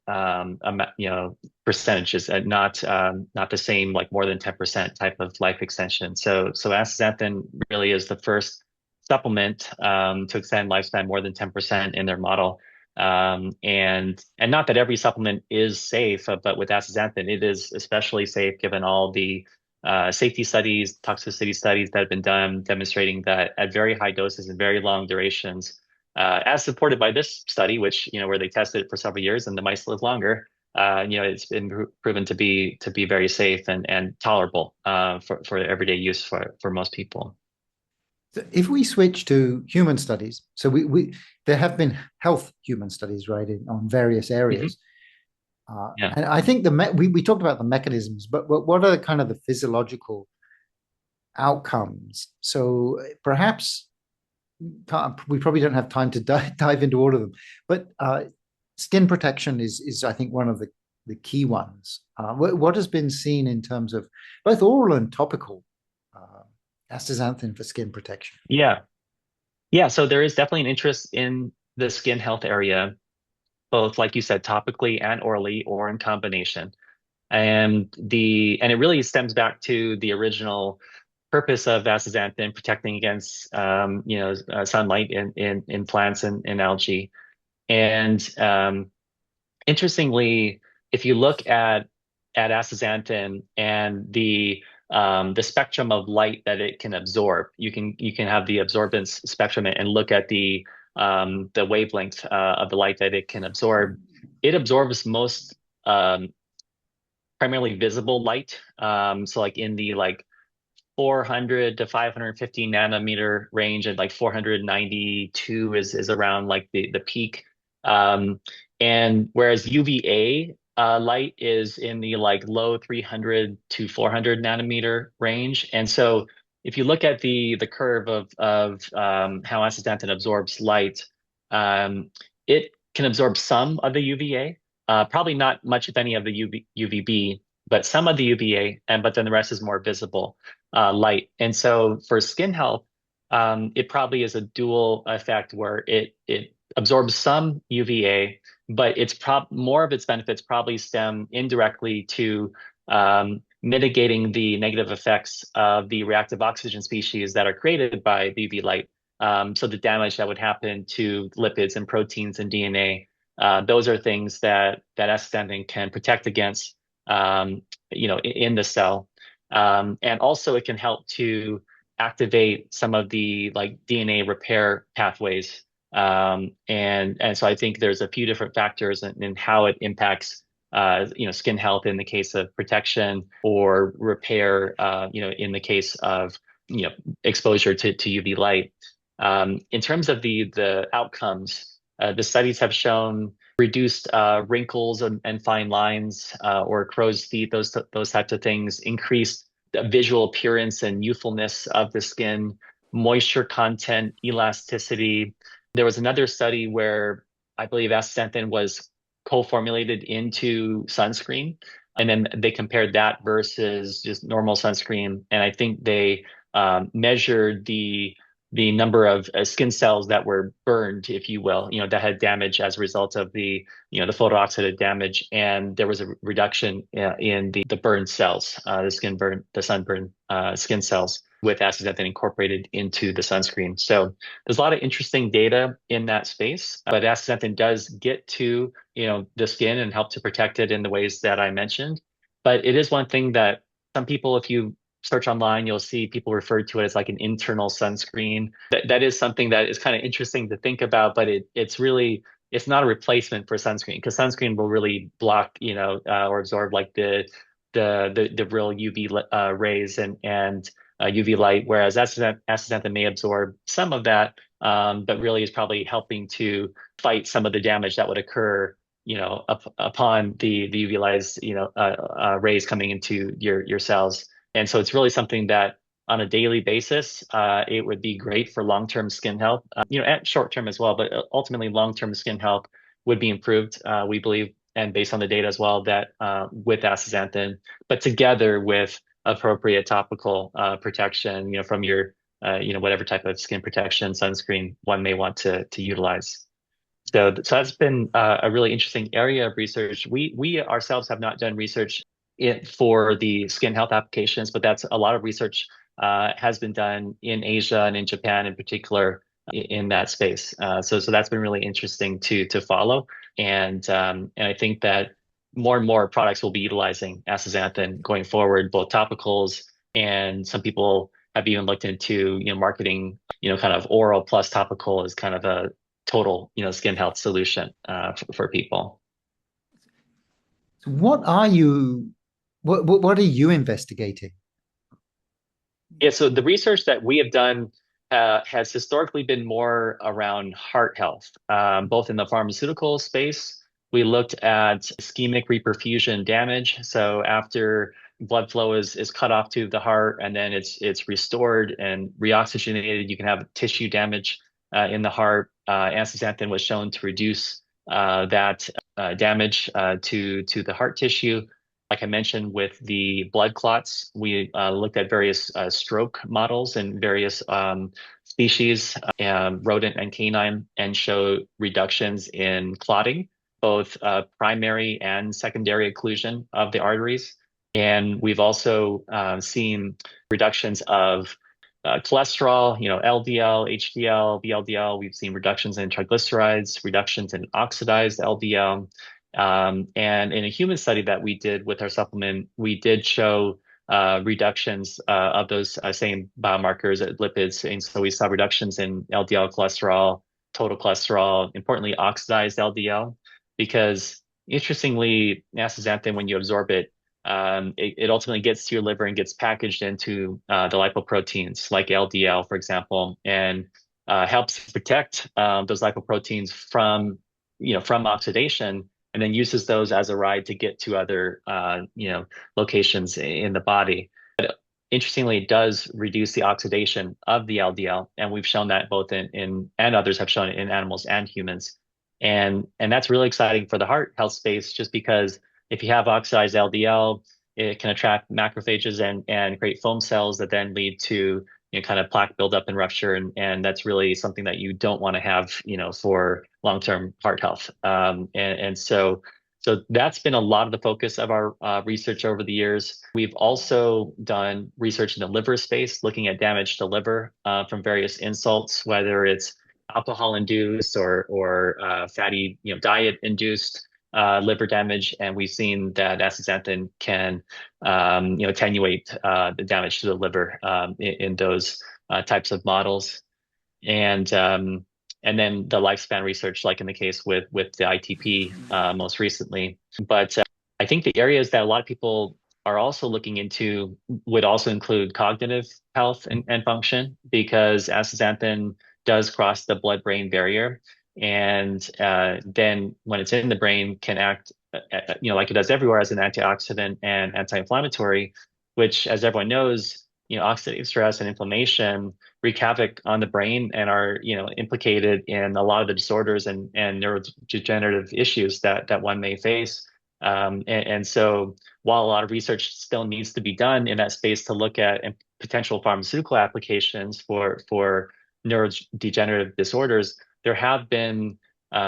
Speaker 1: percentages, and not the same, like more than 10% type of life extension. So astaxanthin really is the first supplement to extend lifespan more than 10% in their model. And not that every supplement is safe, but with astaxanthin, it is especially safe given all the safety studies, toxicity studies that have been done demonstrating that at very high doses and very long durations, as supported by this study, which, where they tested it for several years and the mice live longer, it's been proven to be very safe and tolerable for everyday use for most people.
Speaker 2: So if we switch to human studies, so we there have been health human studies, right, on various
Speaker 1: Mhm.
Speaker 2: areas.
Speaker 1: Yeah.
Speaker 2: And I think we talked about the mechanisms, but what are kind of the physiological outcomes? So perhaps we probably don't have time to dive into all of them, but skin protection is I think one of the key ones. What has been seen in terms of both oral and topical uh, astaxanthin for skin protection?
Speaker 1: Yeah. Yeah. So there is definitely an interest in the skin health area, both, like you said, topically and orally or in combination. And it really stems back to the original purpose of astaxanthin, protecting against sunlight in plants and algae. And Interestingly, if you look at astaxanthin and the spectrum of light that it can absorb, you can have the absorbance spectrum and look at the wavelength of the light that it can absorb. It absorbs most um, primarily visible light. So like in the 400 to 550 nanometer range, and like 492 is around like the peak. Um, and whereas UVA light is in the like low 300 to 400 nanometer range. And so if you look at the curve of how astaxanthin absorbs light, it can absorb some of the UVA, probably not much, if any, of the UVB, but some of the UVA, and but then the rest is more visible light. And so for skin health, it probably is a dual effect where it absorbs some UVA, but it's more of its benefits probably stem indirectly to mitigating the negative effects of the reactive oxygen species that are created by the UV light. So the damage that would happen to lipids and proteins and DNA, those are things that astaxanthin can protect against, in the cell. And also it can help to activate some of the like DNA repair pathways. And so I think there's a few different factors in how it impacts skin health in the case of protection, or repair, in the case of, exposure to UV light. In terms of the outcomes, the studies have shown reduced wrinkles and fine lines, or crow's feet, those types of things, increased the visual appearance and youthfulness of the skin, moisture content, elasticity. There was another study where I believe astaxanthin was co-formulated into sunscreen, and then they compared that versus just normal sunscreen, and I think they measured the number of skin cells that were burned, if you will, that had damage as a result of the photooxidative damage, and there was a reduction in the burned cells, the sunburn skin cells, with astaxanthin incorporated into the sunscreen. So there's a lot of interesting data in that space, but astaxanthin does get to, the skin and help to protect it in the ways that I mentioned. But it is one thing that some people, if you search online, you'll see people refer to it as like an internal sunscreen. That is something that is kind of interesting to think about, but it's not a replacement for sunscreen, because sunscreen will really block, or absorb like the real UV rays and UV light, whereas astaxanthin may absorb some of that, but really is probably helping to fight some of the damage that would occur, upon the UV lights, rays coming into your cells. And so it's really something that on a daily basis, it would be great for long-term skin health, and short-term as well, but ultimately long-term skin health would be improved, we believe, and based on the data as well, that with astaxanthin, but together with appropriate topical protection, from your, whatever type of skin protection sunscreen one may want to utilize. So that's been a really interesting area of research. We ourselves have not done research for the skin health applications, but that's a lot of research has been done in Asia and in Japan in particular in that space. So that's been really interesting to follow, and I think that more and more products will be utilizing astaxanthin going forward, both topicals, and some people have even looked into, marketing, kind of oral plus topical as kind of a total, skin health solution for people.
Speaker 2: So what are you investigating?
Speaker 1: Yeah, so the research that we have done has historically been more around heart health, both in the pharmaceutical space. We looked at ischemic reperfusion damage. So after blood flow is cut off to the heart, and then it's restored and reoxygenated, you can have tissue damage in the heart. Astaxanthin was shown to reduce that damage to the heart tissue. Like I mentioned, with the blood clots, we looked at various stroke models in various species, rodent and canine, and show reductions in clotting, both primary and secondary occlusion of the arteries. And we've also seen reductions of cholesterol, LDL, HDL, VLDL. We've seen reductions in triglycerides, reductions in oxidized LDL, And in a human study that we did with our supplement, we did show reductions of those same biomarkers, lipids. And so we saw reductions in LDL cholesterol, total cholesterol, importantly, oxidized LDL, because interestingly, astaxanthin, when you absorb it, it ultimately gets to your liver and gets packaged into the lipoproteins, like LDL, for example, and helps protect those lipoproteins from oxidation, and then uses those as a ride to get to other locations in the body. But interestingly, it does reduce the oxidation of the LDL, and we've shown that both in and others have shown it in animals and humans. And that's really exciting for the heart health space, just because if you have oxidized LDL, it can attract macrophages and create foam cells that then lead to kind of plaque buildup and rupture, and that's really something that you don't want to have, for long-term heart health. And so that's been a lot of the focus of our research over the years. We've also done research in the liver space, looking at damage to liver from various insults, whether it's alcohol-induced or fatty, diet-induced liver damage, and we've seen that astaxanthin can, attenuate the damage to the liver in those types of models, and and then the lifespan research, like in the case with the ITP most recently. But I think the areas that a lot of people are also looking into would also include cognitive health and function, because astaxanthin does cross the blood-brain barrier, and then when it's in the brain, can act, like it does everywhere, as an antioxidant and anti-inflammatory, which, as everyone knows, oxidative stress and inflammation wreak havoc on the brain and are, implicated in a lot of the disorders and neurodegenerative issues that one may face. And so while a lot of research still needs to be done in that space to look at potential pharmaceutical applications for neurodegenerative disorders, there have been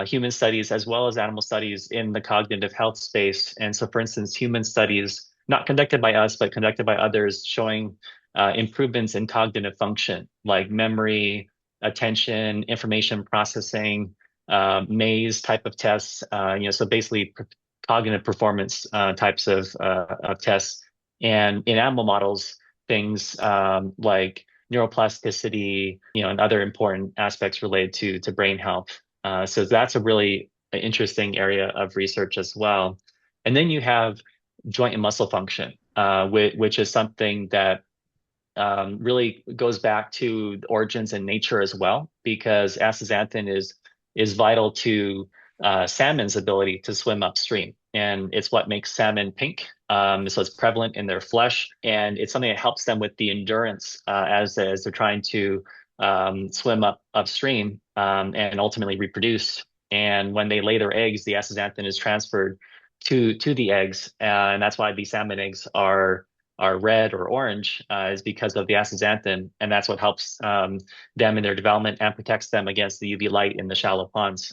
Speaker 1: human studies as well as animal studies in the cognitive health space. And so, for instance, human studies, not conducted by us, but conducted by others, showing improvements in cognitive function, like memory, attention, information processing, maze type of tests. So basically cognitive performance types of tests. And in animal models, things like neuroplasticity, and other important aspects related to brain health. So that's a really interesting area of research as well. And then you have joint and muscle function, which is something that really goes back to the origins in nature as well, because astaxanthin is vital to salmon's ability to swim upstream, and it's what makes salmon pink. So it's prevalent in their flesh, and it's something that helps them with the endurance as they're trying to swim upstream and ultimately reproduce. And when they lay their eggs, the astaxanthin is transferred to the eggs, and that's why the salmon eggs are red or orange, is because of the astaxanthin, and that's what helps them in their development and protects them against the UV light in the shallow ponds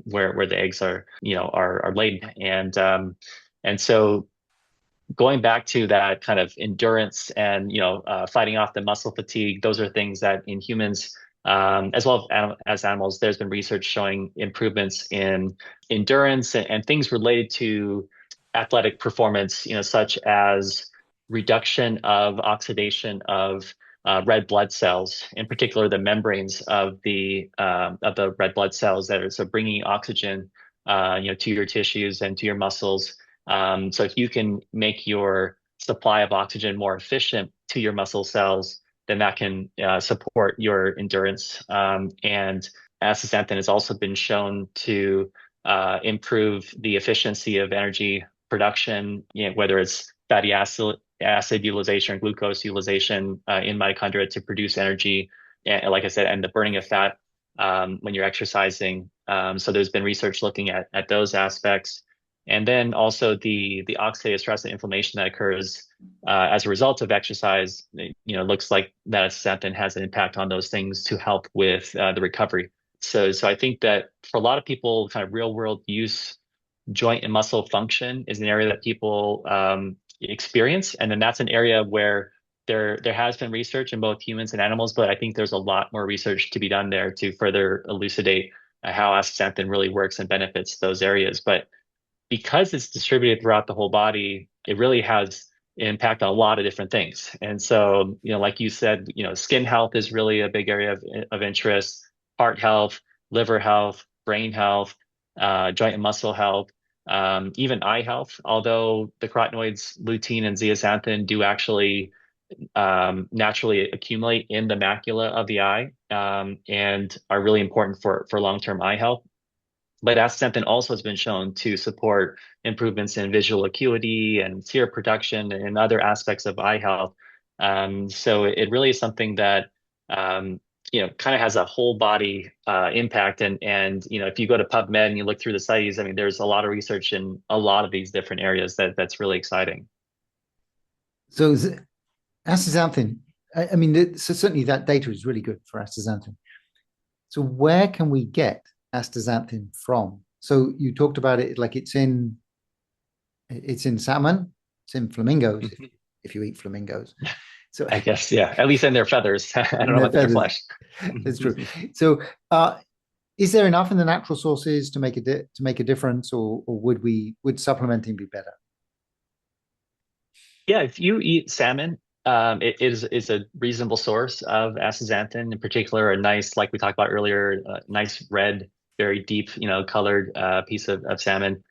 Speaker 1: where the eggs are laid. And so going back to that kind of endurance and fighting off the muscle fatigue, those are things that in humans, as well as animals, there's been research showing improvements in endurance and things related to athletic performance, such as reduction of oxidation of red blood cells, in particular the membranes of the red blood cells that are so bringing oxygen, to your tissues and to your muscles. So if you can make your supply of oxygen more efficient to your muscle cells, then that can support your endurance. And astaxanthin has also been shown to improve the efficiency of energy production, whether it's fatty acid utilization or glucose utilization in mitochondria to produce energy, and like I said, and the burning of fat when you're exercising. So there's been research looking at those aspects. And then also the oxidative stress and inflammation that occurs as a result of exercise, looks like that astaxanthin has an impact on those things to help with the recovery. So I think that for a lot of people, kind of real world use, joint and muscle function is an area that people experience, and then that's an area where there has been research in both humans and animals, but I think there's a lot more research to be done there to further elucidate how astaxanthin really works and benefits those areas. But because it's distributed throughout the whole body, it really has impact on a lot of different things. And so, like you said, skin health is really a big area of interest, heart health, liver health, brain health, joint and muscle health, even eye health, although the carotenoids, lutein and zeaxanthin do actually naturally accumulate in the macula of the eye, and are really important for long-term eye health. But astaxanthin also has been shown to support improvements in visual acuity and tear production and other aspects of eye health. So it really is something that kind of has a whole body impact. And if you go to PubMed and you look through the studies, I mean, there's a lot of research in a lot of these different areas that's really exciting.
Speaker 2: So astaxanthin, I mean, so certainly that data is really good for astaxanthin. So where can we get astaxanthin from? So you talked about it like it's in salmon, it's in flamingos if you eat flamingos. So
Speaker 1: I guess, yeah, at least in their feathers. I don't
Speaker 2: in
Speaker 1: know
Speaker 2: their
Speaker 1: about their
Speaker 2: feathers,
Speaker 1: flesh.
Speaker 2: it's true. So is there enough in the natural sources to make a difference, or would supplementing be better?
Speaker 1: Yeah, if you eat salmon, it is a reasonable source of astaxanthin, in particular, a nice, like we talked about earlier, nice red, very deep, colored piece of salmon.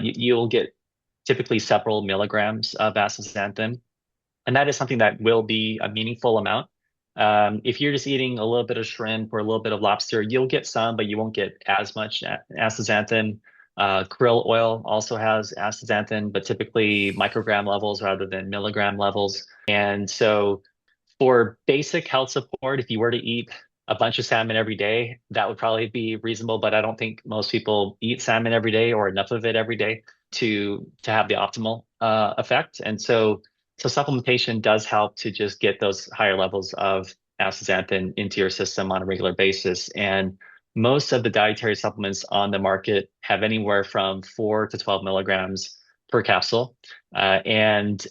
Speaker 1: You'll get typically several milligrams of astaxanthin, and that is something that will be a meaningful amount. If you're just eating a little bit of shrimp or a little bit of lobster, you'll get some, but you won't get as much astaxanthin. Krill oil also has astaxanthin, but typically microgram levels rather than milligram levels. And so for basic health support, if you were to eat a bunch of salmon every day, that would probably be reasonable. But I don't think most people eat salmon every day or enough of it every day to have the optimal effect. And so supplementation does help to just get those higher levels of astaxanthin into your system on a regular basis. And most of the dietary supplements on the market have anywhere from 4 to 12 milligrams per capsule. And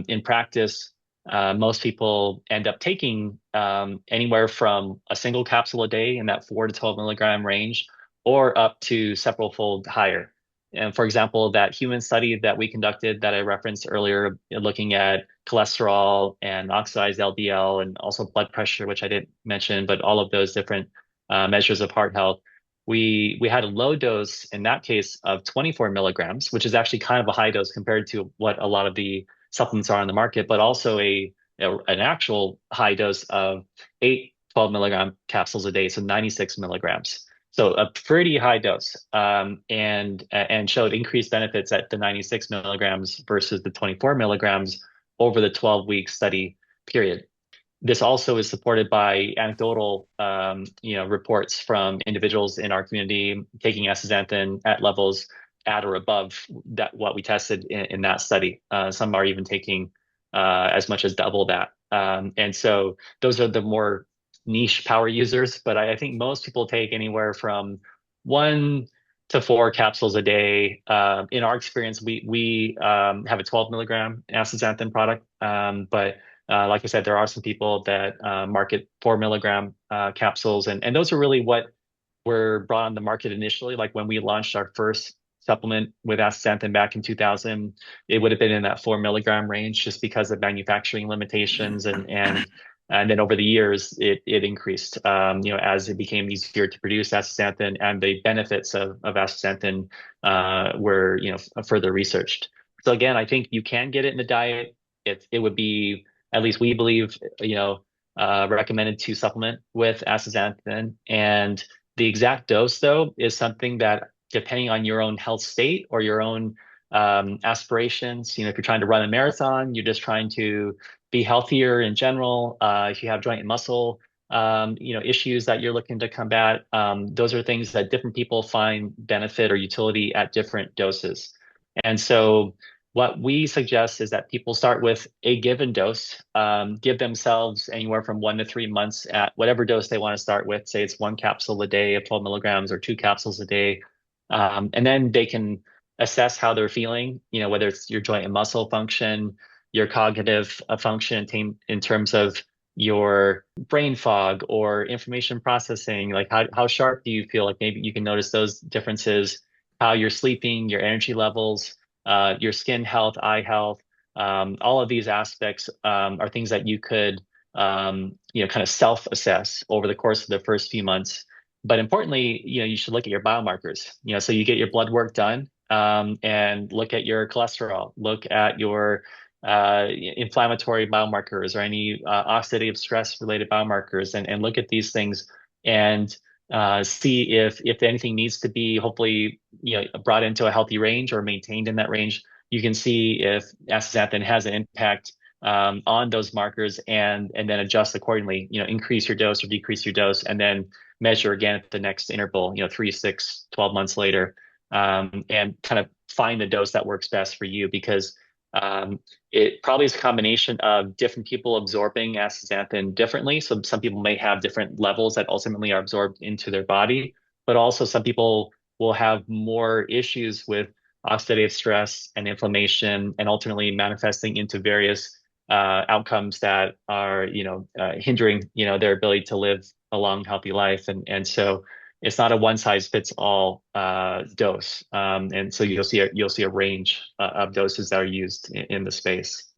Speaker 1: in practice, most people end up taking anywhere from a single capsule a day in that 4 to 12 milligram range, or up to several fold higher. And for example, that human study that we conducted that I referenced earlier, looking at cholesterol and oxidized LDL and also blood pressure, which I didn't mention, but all of those different measures of heart health, we had a low dose in that case of 24 milligrams, which is actually kind of a high dose compared to what a lot of the supplements are on the market, but also an actual high dose of 12 milligram capsules a day, so 96 milligrams. So a pretty high dose, and showed increased benefits at the 96 milligrams versus the 24 milligrams over the 12-week study period. This also is supported by anecdotal, reports from individuals in our community taking astaxanthin at levels at or above that what we tested in that study. Some are even taking as much as double that. And so those are the more niche power users, but I think most people take anywhere from 1 to 4 capsules a day. In our experience, we have a 12 milligram astaxanthin product, but like I said, there are some people that market 4 milligram capsules, and those are really what were brought on the market initially. Like when we launched our first supplement with astaxanthin back in 2000, it would have been in that 4 milligram range just because of manufacturing limitations, and then over the years it increased, as it became easier to produce astaxanthin, and the benefits of astaxanthin were further researched. So again, I think you can get it in the diet. It would be, at least we believe, recommended to supplement with astaxanthin. And the exact dose, though, is something that, depending on your own health state or your own aspirations, if you're trying to run a marathon, you're just trying to be healthier in general. If you have joint and muscle, issues that you're looking to combat, those are things that different people find benefit or utility at different doses. And so what we suggest is that people start with a given dose, give themselves anywhere from 1 to 3 months at whatever dose they want to start with. Say it's 1 capsule a day of 12 milligrams or 2 capsules a day. And then they can assess how they're feeling, whether it's your joint and muscle function, your cognitive function in terms of your brain fog or information processing, like how sharp do you feel? Like maybe you can notice those differences. how you're sleeping, your energy levels, your skin health, eye health. All of these aspects are things that you could, kind of self-assess over the course of the first few months. But importantly, you should look at your biomarkers. So you get your blood work done, and look at your cholesterol, look at your inflammatory biomarkers or any oxidative stress related biomarkers, and look at these things and see if anything needs to be hopefully brought into a healthy range or maintained in that range. You can see if astaxanthin has an impact on those markers and then adjust accordingly. Increase your dose or decrease your dose, and then measure again at the next interval. 3, 6, 12 months later, and kind of find the dose that works best for you because um, it probably is a combination of different people absorbing astaxanthin differently. So some people may have different levels that ultimately are absorbed into their body, but also some people will have more issues with oxidative stress and inflammation, and ultimately manifesting into various outcomes that are, hindering, their ability to live a long, healthy life. And so it's not a one size fits all dose. And so you'll see a range of doses that are used in the space.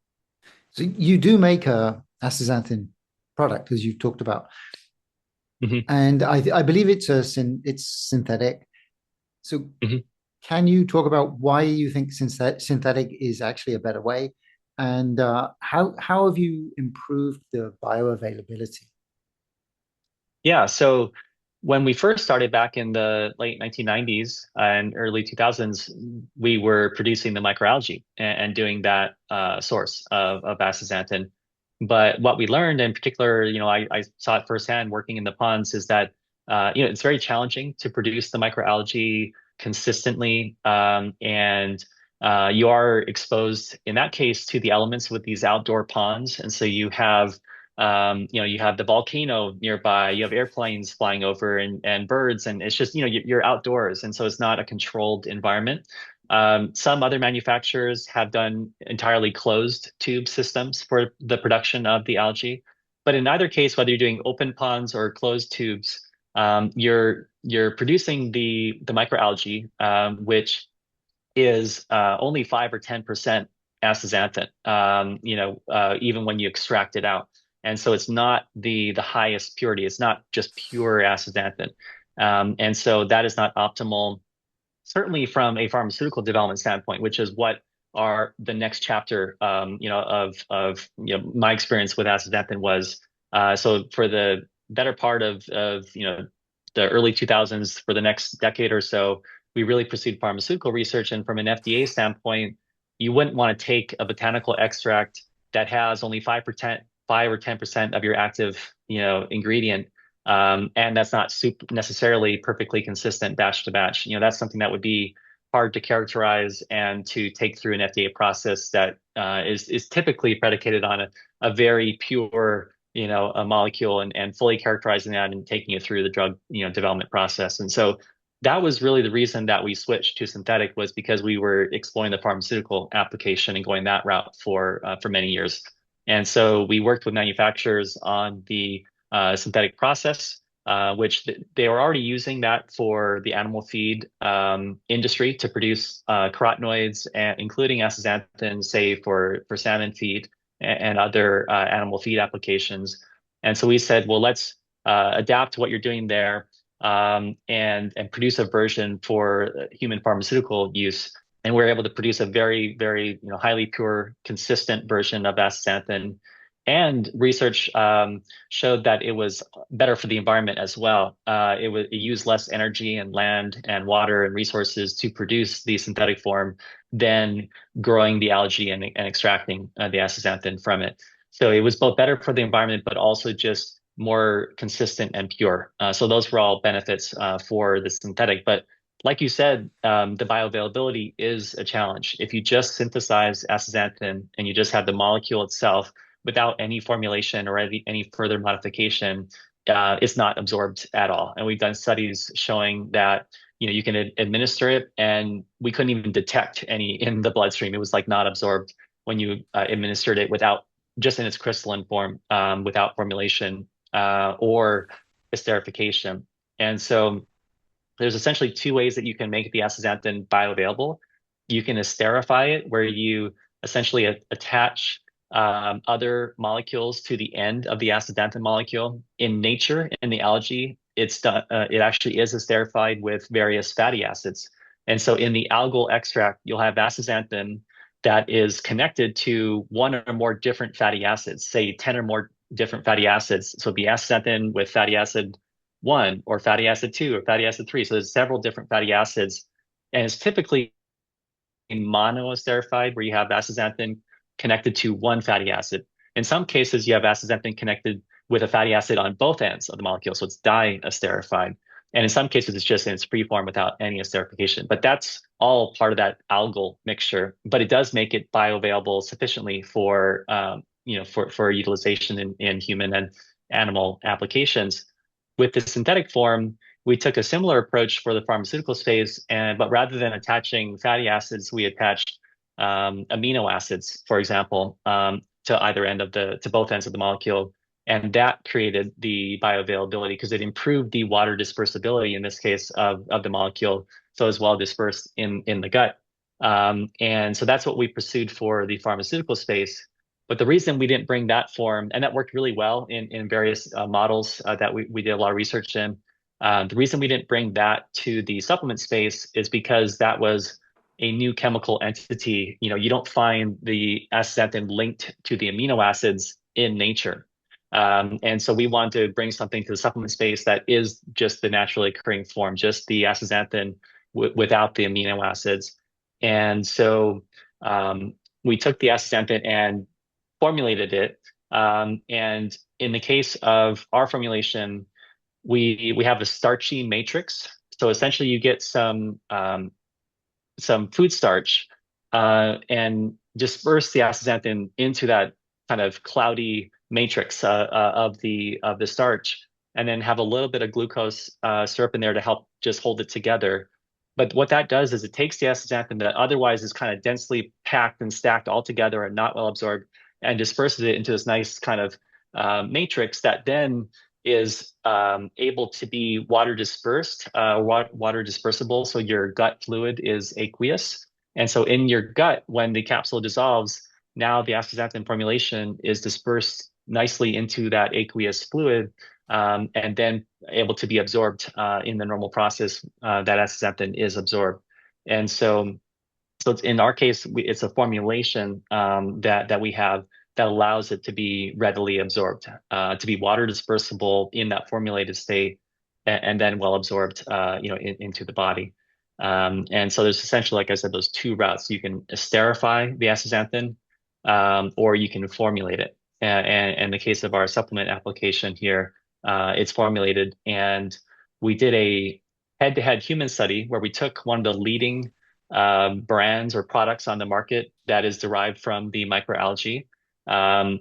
Speaker 2: So you do make a astaxanthin product, as you've talked about,
Speaker 1: Hmm.
Speaker 2: and I believe it's synthetic. So
Speaker 1: Hmm.
Speaker 2: can you talk about why you think synthetic is actually a better way, and how have you improved the bioavailability?
Speaker 1: Yeah. So when we first started back in the late 1990s and early 2000s, we were producing the microalgae and doing that source of astaxanthin. But what we learned, in particular, I saw it firsthand working in the ponds, is that it's very challenging to produce the microalgae consistently, and you are exposed in that case to the elements with these outdoor ponds, and so you have the volcano nearby, you have airplanes flying over and birds, and it's just, you're outdoors. And so it's not a controlled environment. Some other manufacturers have done entirely closed tube systems for the production of the algae. But in either case, whether you're doing open ponds or closed tubes, you're producing the microalgae, which is only 5 or 10% astaxanthin, even when you extract it out. And so it's not the highest purity. It's not just pure astaxanthin. And so that is not optimal, certainly from a pharmaceutical development standpoint, which is what are the next chapter, of my experience with astaxanthin was. So for the better part of the early 2000s, for the next decade or so, we really pursued pharmaceutical research. And from an FDA standpoint, you wouldn't want to take a botanical extract that has only 5%, 5 or 10% of your active, ingredient, and that's not necessarily perfectly consistent batch to batch. That's something that would be hard to characterize and to take through an FDA process that is typically predicated on a very pure, a molecule, and fully characterizing that and taking it through the drug, development process. And so that was really the reason that we switched to synthetic, was because we were exploring the pharmaceutical application and going that route for many years. And so we worked with manufacturers on the synthetic process, which they were already using that for the animal feed industry to produce carotenoids, including astaxanthin, say for salmon feed and other animal feed applications. And so we said, well, let's adapt to what you're doing there, and produce a version for human pharmaceutical use. And we're able to produce a very, very, highly pure, consistent version of astaxanthin. And research showed that it was better for the environment as well. It used less energy and land and water and resources to produce the synthetic form than growing the algae and extracting the astaxanthin from it. So it was both better for the environment, but also just more consistent and pure. So those were all benefits for the synthetic. But like you said, the bioavailability is a challenge. If you just synthesize astaxanthin and you just have the molecule itself without any formulation or any further modification, it's not absorbed at all. And we've done studies showing that you can administer it, and we couldn't even detect any in the bloodstream. It was like not absorbed when you administered it without, just in its crystalline form, without formulation or esterification. And so there's essentially two ways that you can make the astaxanthin bioavailable. You can esterify it, where you essentially attach other molecules to the end of the astaxanthin molecule. In nature, in the algae, it's done. It actually is esterified with various fatty acids. And so, in the algal extract, you'll have astaxanthin that is connected to one or more different fatty acids, say 10 or more different fatty acids. So, it'd be astaxanthin with fatty acid one, or fatty acid two, or fatty acid three. So, there's several different fatty acids, and it's typically monoesterified, where you have astaxanthin connected to one fatty acid. In some cases, you have astaxanthin connected with a fatty acid on both ends of the molecule, so it's diesterified. And in some cases, it's just in its free form without any esterification. But that's all part of that algal mixture. But it does make it bioavailable sufficiently for for utilization in human and animal applications. With the synthetic form, we took a similar approach for the pharmaceutical space, but rather than attaching fatty acids, we attached amino acids, for example, to either end of to both ends of the molecule, and that created the bioavailability because it improved the water dispersibility in this case of the molecule, so it's well dispersed in the gut. And so that's what we pursued for the pharmaceutical space. But the reason we didn't bring that form, and that worked really well in various models that we did a lot of research in. The reason we didn't bring that to the supplement space is because that was a new chemical entity. You don't find the astaxanthin linked to the amino acids in nature. And so we want to bring something to the supplement space that is just the naturally occurring form, just the astaxanthin without the amino acids. And so we took the astaxanthin and formulated it. And in the case of our formulation, we have a starchy matrix. So essentially, you get some food starch and disperse the astaxanthin into that kind of cloudy matrix of the starch, and then have a little bit of glucose syrup in there to help just hold it together. But what that does is it takes the astaxanthin that otherwise is kind of densely packed and stacked all together and not well absorbed, and disperses it into this nice kind of matrix that then is able to be water dispersed, water dispersible. So your gut fluid is aqueous. And so in your gut, when the capsule dissolves, now the astaxanthin formulation is dispersed nicely into that aqueous fluid, and then able to be absorbed in the normal process that astaxanthin is absorbed. And so it's, in our case, it's a formulation that we have that allows it to be readily absorbed, to be water dispersible in that formulated state, and then well absorbed, into the body. And so there's essentially, like I said, those two routes. You can esterify the astaxanthin, or you can formulate it. And in the case of our supplement application here, it's formulated, and we did a head-to-head human study where we took one of the leading brands or products on the market that is derived from the microalgae, and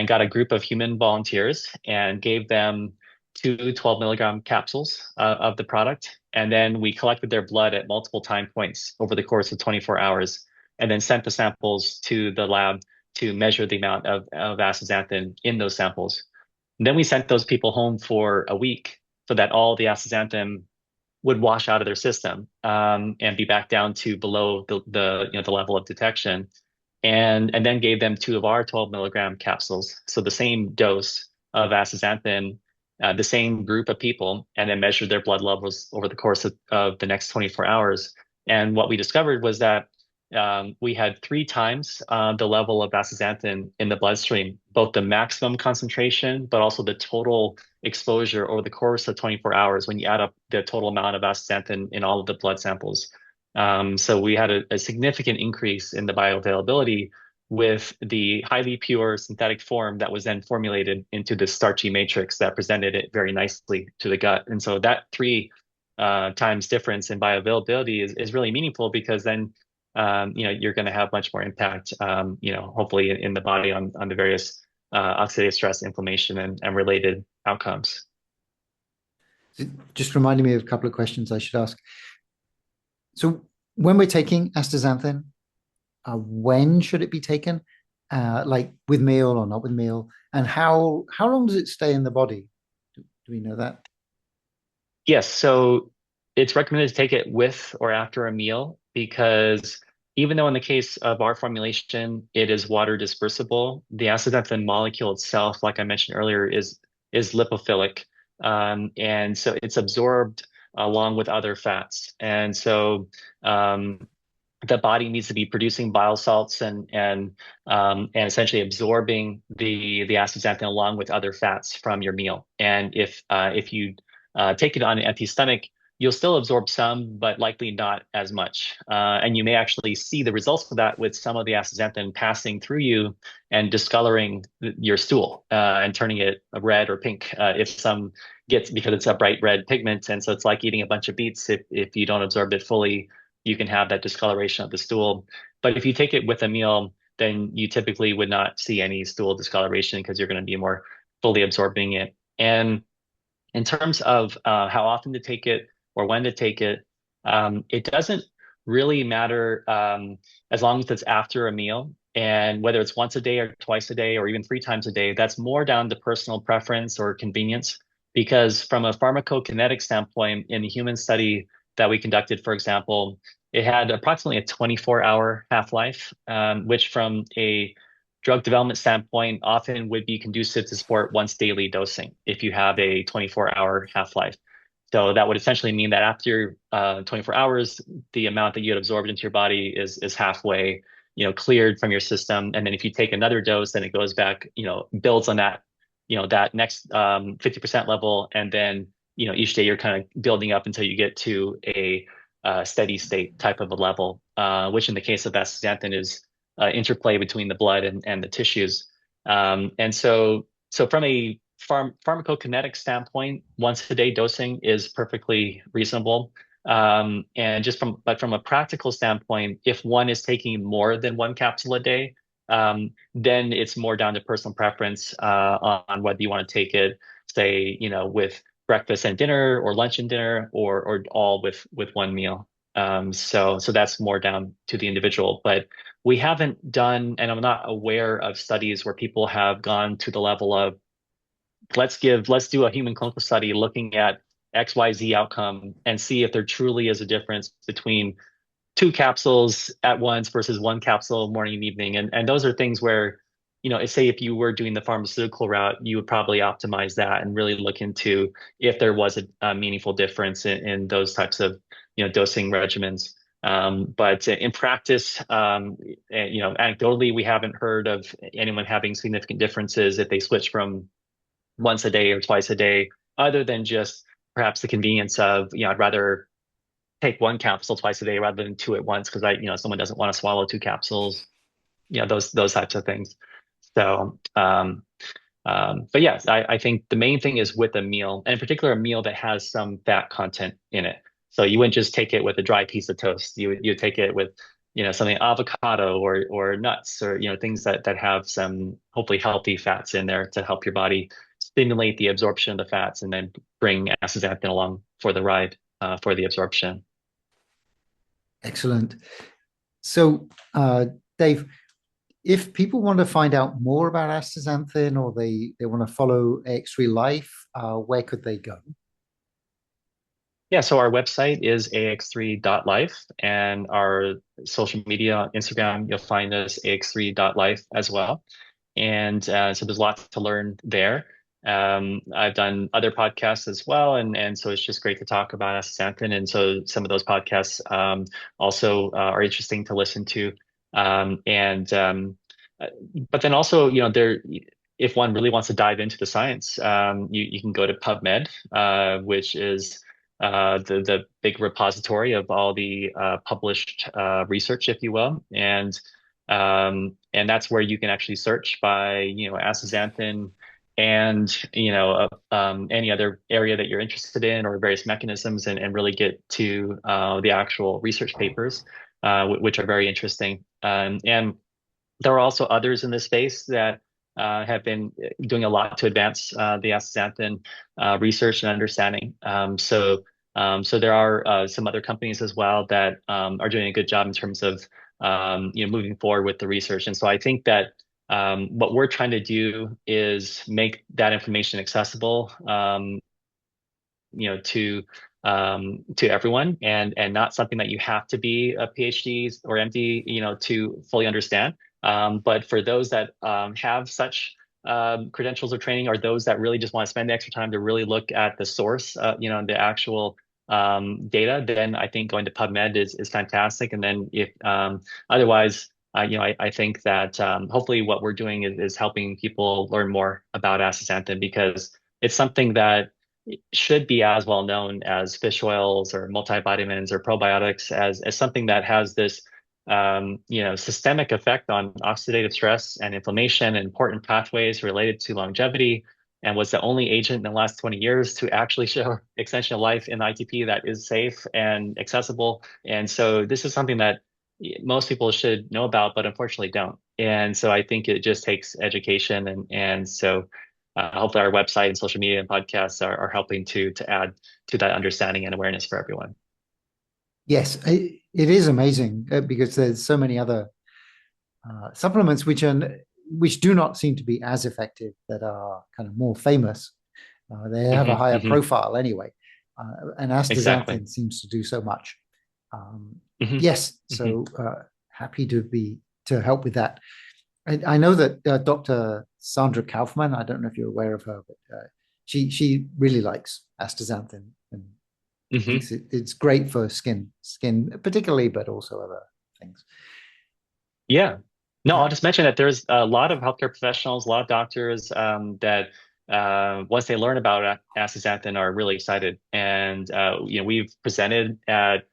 Speaker 1: got a group of human volunteers and gave them two 12 milligram capsules of the product. And then we collected their blood at multiple time points over the course of 24 hours, and then sent the samples to the lab to measure the amount of astaxanthin in those samples. And then we sent those people home for a week so that all the astaxanthin would wash out of their system, and be back down to below the level of detection, and then gave them two of our 12 milligram capsules, so the same dose of astaxanthin, the same group of people, and then measured their blood levels over the course of the next 24 hours. And what we discovered was that we had three times the level of astaxanthin in the bloodstream, both the maximum concentration, but also the total exposure over the course of 24 hours when you add up the total amount of astaxanthin in all of the blood samples. So we had a significant increase in the bioavailability with the highly pure synthetic form that was then formulated into this starchy matrix that presented it very nicely to the gut. And so that three times difference in bioavailability is really meaningful, because then you're going to have much more impact, hopefully in the body on the various oxidative stress, inflammation, and related outcomes.
Speaker 2: Just reminding me of a couple of questions I should ask. So when we're taking astaxanthin, when should it be taken? Like with meal or not with meal? And how long does it stay in the body? Do we know that?
Speaker 1: Yes, so it's recommended to take it with or after a meal because even though in the case of our formulation, it is water dispersible, the astaxanthin molecule itself, like I mentioned earlier, is lipophilic. And so it's absorbed along with other fats. And so um, the body needs to be producing bile salts and essentially absorbing the astaxanthin along with other fats from your meal. And if you take it on an empty stomach, you'll still absorb some, but likely not as much. And you may actually see the results of that with some of the astaxanthin passing through you and discoloring your stool and turning it red or pink if some gets because it's a bright red pigment. And so it's like eating a bunch of beets. If you don't absorb it fully, you can have that discoloration of the stool. But if you take it with a meal, then you typically would not see any stool discoloration because you're going to be more fully absorbing it. And in terms of how often to take it or when to take it, it doesn't really matter as long as it's after a meal. And whether it's once a day or twice a day or even three times a day, that's more down to personal preference or convenience. Because from a pharmacokinetic standpoint, in the human study that we conducted, for example, it had approximately a 24-hour half-life, which from a drug development standpoint often would be conducive to support once daily dosing if you have a 24-hour half-life. So that would essentially mean that after 24 hours, the amount that you had absorbed into your body is halfway, cleared from your system. And then if you take another dose, then it goes back, builds on that, that next 50% level. And then, each day you're kind of building up until you get to a steady state type of a level, which in the case of astaxanthin is interplay between the blood and the tissues. And so from a pharmacokinetic standpoint, once a day dosing is perfectly reasonable. And just from a practical standpoint, if one is taking more than one capsule a day, then it's more down to personal preference on whether you want to take it, say, with breakfast and dinner or lunch and dinner or all with one meal. So that's more down to the individual. But we haven't done, and I'm not aware of studies where people have gone to the level of let's do a human clinical study looking at XYZ outcome and see if there truly is a difference between two capsules at once versus one capsule morning and evening. And those are things where, say if you were doing the pharmaceutical route, you would probably optimize that and really look into if there was a meaningful difference in those types of, dosing regimens. But in practice, anecdotally, we haven't heard of anyone having significant differences if they switch from once a day or twice a day, other than just perhaps the convenience of, I'd rather take one capsule twice a day rather than two at once because someone doesn't want to swallow two capsules, those types of things. So, but yes, I think the main thing is with a meal, and in particular, a meal that has some fat content in it. So you wouldn't just take it with a dry piece of toast. You take it with, something avocado or nuts or things that have some hopefully healthy fats in there to help your body stimulate the absorption of the fats and then bring astaxanthin along for the ride for the absorption.
Speaker 2: Excellent. So, Dave, if people want to find out more about astaxanthin or they want to follow AX3 Life, where could they go?
Speaker 1: Yeah, so our website is ax3.life and our social media on Instagram, you'll find us ax3.life as well. And so there's lots to learn there. I've done other podcasts as well, and so it's just great to talk about astaxanthin. And so some of those podcasts also are interesting to listen to. And uh, but then also, if one really wants to dive into the science, you can go to PubMed, which is the big repository of all the published research, if you will, and that's where you can actually search by astaxanthin and any other area that you're interested in or various mechanisms and really get to the actual research papers, which are very interesting. And there are also others in this space that have been doing a lot to advance the astaxanthin research and understanding. So there are some other companies as well that are doing a good job in terms of moving forward with the research. And so I think that what we're trying to do is make that information accessible to everyone, and not something that you have to be a PhD or MD, to fully understand. But for those that have such credentials or training, or those that really just want to spend the extra time to really look at the source, the actual data, then I think going to PubMed is fantastic. And then if otherwise, I think that hopefully what we're doing is helping people learn more about astaxanthin, because it's something that should be as well known as fish oils or multivitamins or probiotics, as something that has this systemic effect on oxidative stress and inflammation and important pathways related to longevity, and was the only agent in the last 20 years to actually show extension of life in ITP that is safe and accessible. And so this is something that most people should know about, but unfortunately don't. And so I think it just takes education, and so hopefully our website and social media and podcasts are helping to add to that understanding and awareness for everyone.
Speaker 2: Yes, it is amazing because there's so many other supplements which do not seem to be as effective, that are kind of more famous. They have a higher
Speaker 1: Hmm.
Speaker 2: profile anyway, and
Speaker 1: Exactly.
Speaker 2: astaxanthin seems to do so much.
Speaker 1: Hmm.
Speaker 2: Yes,
Speaker 1: Hmm.
Speaker 2: so happy to help with that. I know that Dr. Sandra Kaufman, I don't know if you're aware of her, but she really likes astaxanthin and
Speaker 1: Hmm.
Speaker 2: thinks it's great for skin particularly, but also other things.
Speaker 1: Yeah. No,
Speaker 2: Uh,
Speaker 1: I'll just mention that there's a lot of healthcare professionals, a lot of doctors that once they learn about astaxanthin are really excited. And we've presented at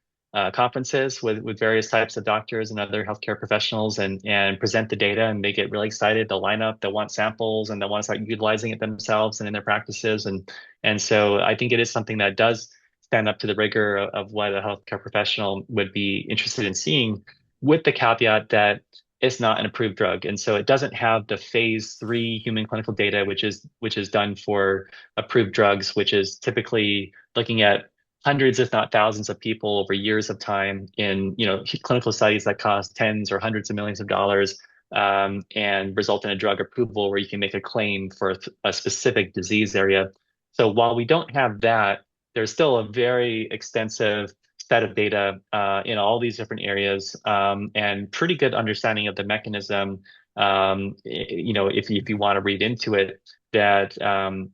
Speaker 1: conferences with various types of doctors and other healthcare professionals, and present the data, and they get really excited. They'll line up, they'll want samples, and they'll want to start utilizing it themselves and in their practices. And so I think it is something that does stand up to the rigor of what a healthcare professional would be interested in seeing, with the caveat that it's not an approved drug. And so it doesn't have the phase 3 human clinical data, which is done for approved drugs, which is typically looking at hundreds, if not thousands of people over years of time in, clinical studies that cost tens or hundreds of millions of dollars, and result in a drug approval where you can make a claim for a specific disease area. So while we don't have that, there's still a very extensive set of data in all these different areas, and pretty good understanding of the mechanism. If you want to read into it, that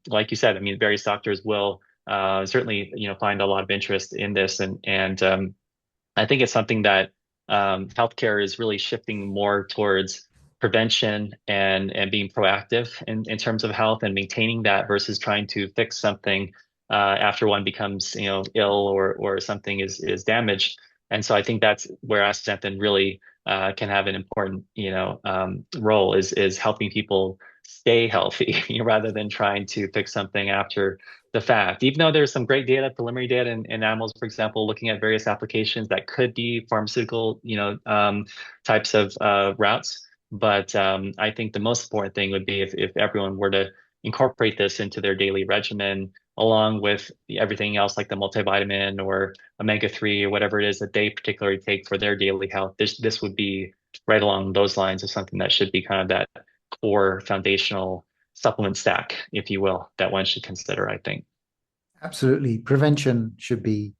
Speaker 1: like you said, I mean, various doctors will certainly find a lot of interest in this, and I think it's something that healthcare is really shifting more towards prevention and being proactive in terms of health and maintaining that, versus trying to fix something after one becomes ill, or something is damaged. And so I think that's where astaxanthin really can have an important role, is helping people stay healthy rather than trying to fix something after the fact. Even though there's some great data, preliminary data in animals, for example, looking at various applications that could be pharmaceutical, types of routes. But I think the most important thing would be if everyone were to incorporate this into their daily regimen, along with everything else like the multivitamin or omega-3 or whatever it is that they particularly take for their daily health. This would be right along those lines of something that should be kind of that core foundational supplement stack, if you will, that one should consider, I think.
Speaker 2: Absolutely, prevention should be,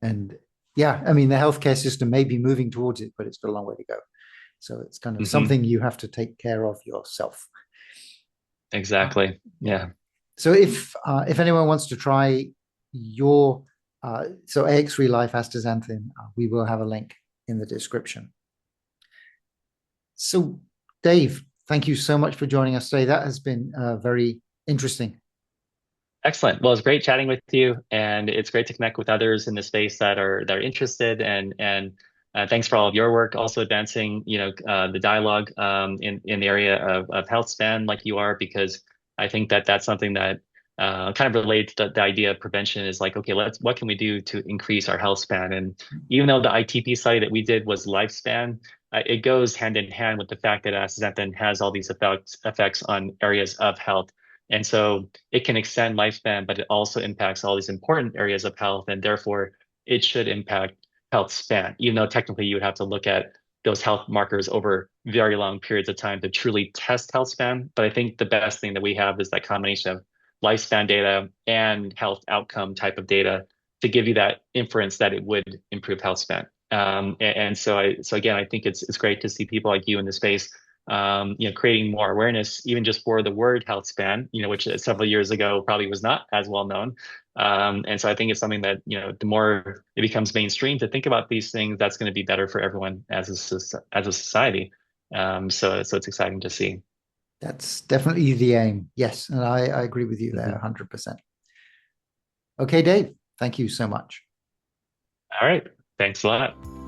Speaker 2: and yeah, I mean the healthcare system may be moving towards it, but it's got a long way to go. So it's kind of
Speaker 1: Hmm.
Speaker 2: something you have to take care of yourself.
Speaker 1: Exactly.
Speaker 2: Yeah.
Speaker 1: Yeah.
Speaker 2: So if anyone wants to try your so AX3 Life astaxanthin, we will have a link in the description. So Dave, thank you so much for joining us today. That has been very interesting.
Speaker 1: Excellent. Well, it's great chatting with you, and it's great to connect with others in the space that are interested, and thanks for all of your work, also advancing the dialogue in the area of Healthspan like you are, because I think that that's something that kind of relates to the idea of prevention. Is like, okay, what can we do to increase our health span? And even though the ITP study that we did was lifespan, it goes hand in hand with the fact that astaxanthin has all these effects on areas of health. And so it can extend lifespan, but it also impacts all these important areas of health, and therefore it should impact health span, even though technically you would have to look at those health markers over very long periods of time to truly test health span. But I think the best thing that we have is that combination of lifespan data and health outcome type of data to give you that inference that it would improve health span. And so again, I think it's great to see people like you in the space, creating more awareness, even just for the word health span, which several years ago probably was not as well known. And so I think it's something that, the more it becomes mainstream to think about these things, that's going to be better for everyone as a society. So it's exciting to see.
Speaker 2: That's definitely the aim. Yes, and I agree with you there
Speaker 1: Mhm.
Speaker 2: 100%. Okay, Dave, thank you so much.
Speaker 1: All right. Thanks a lot.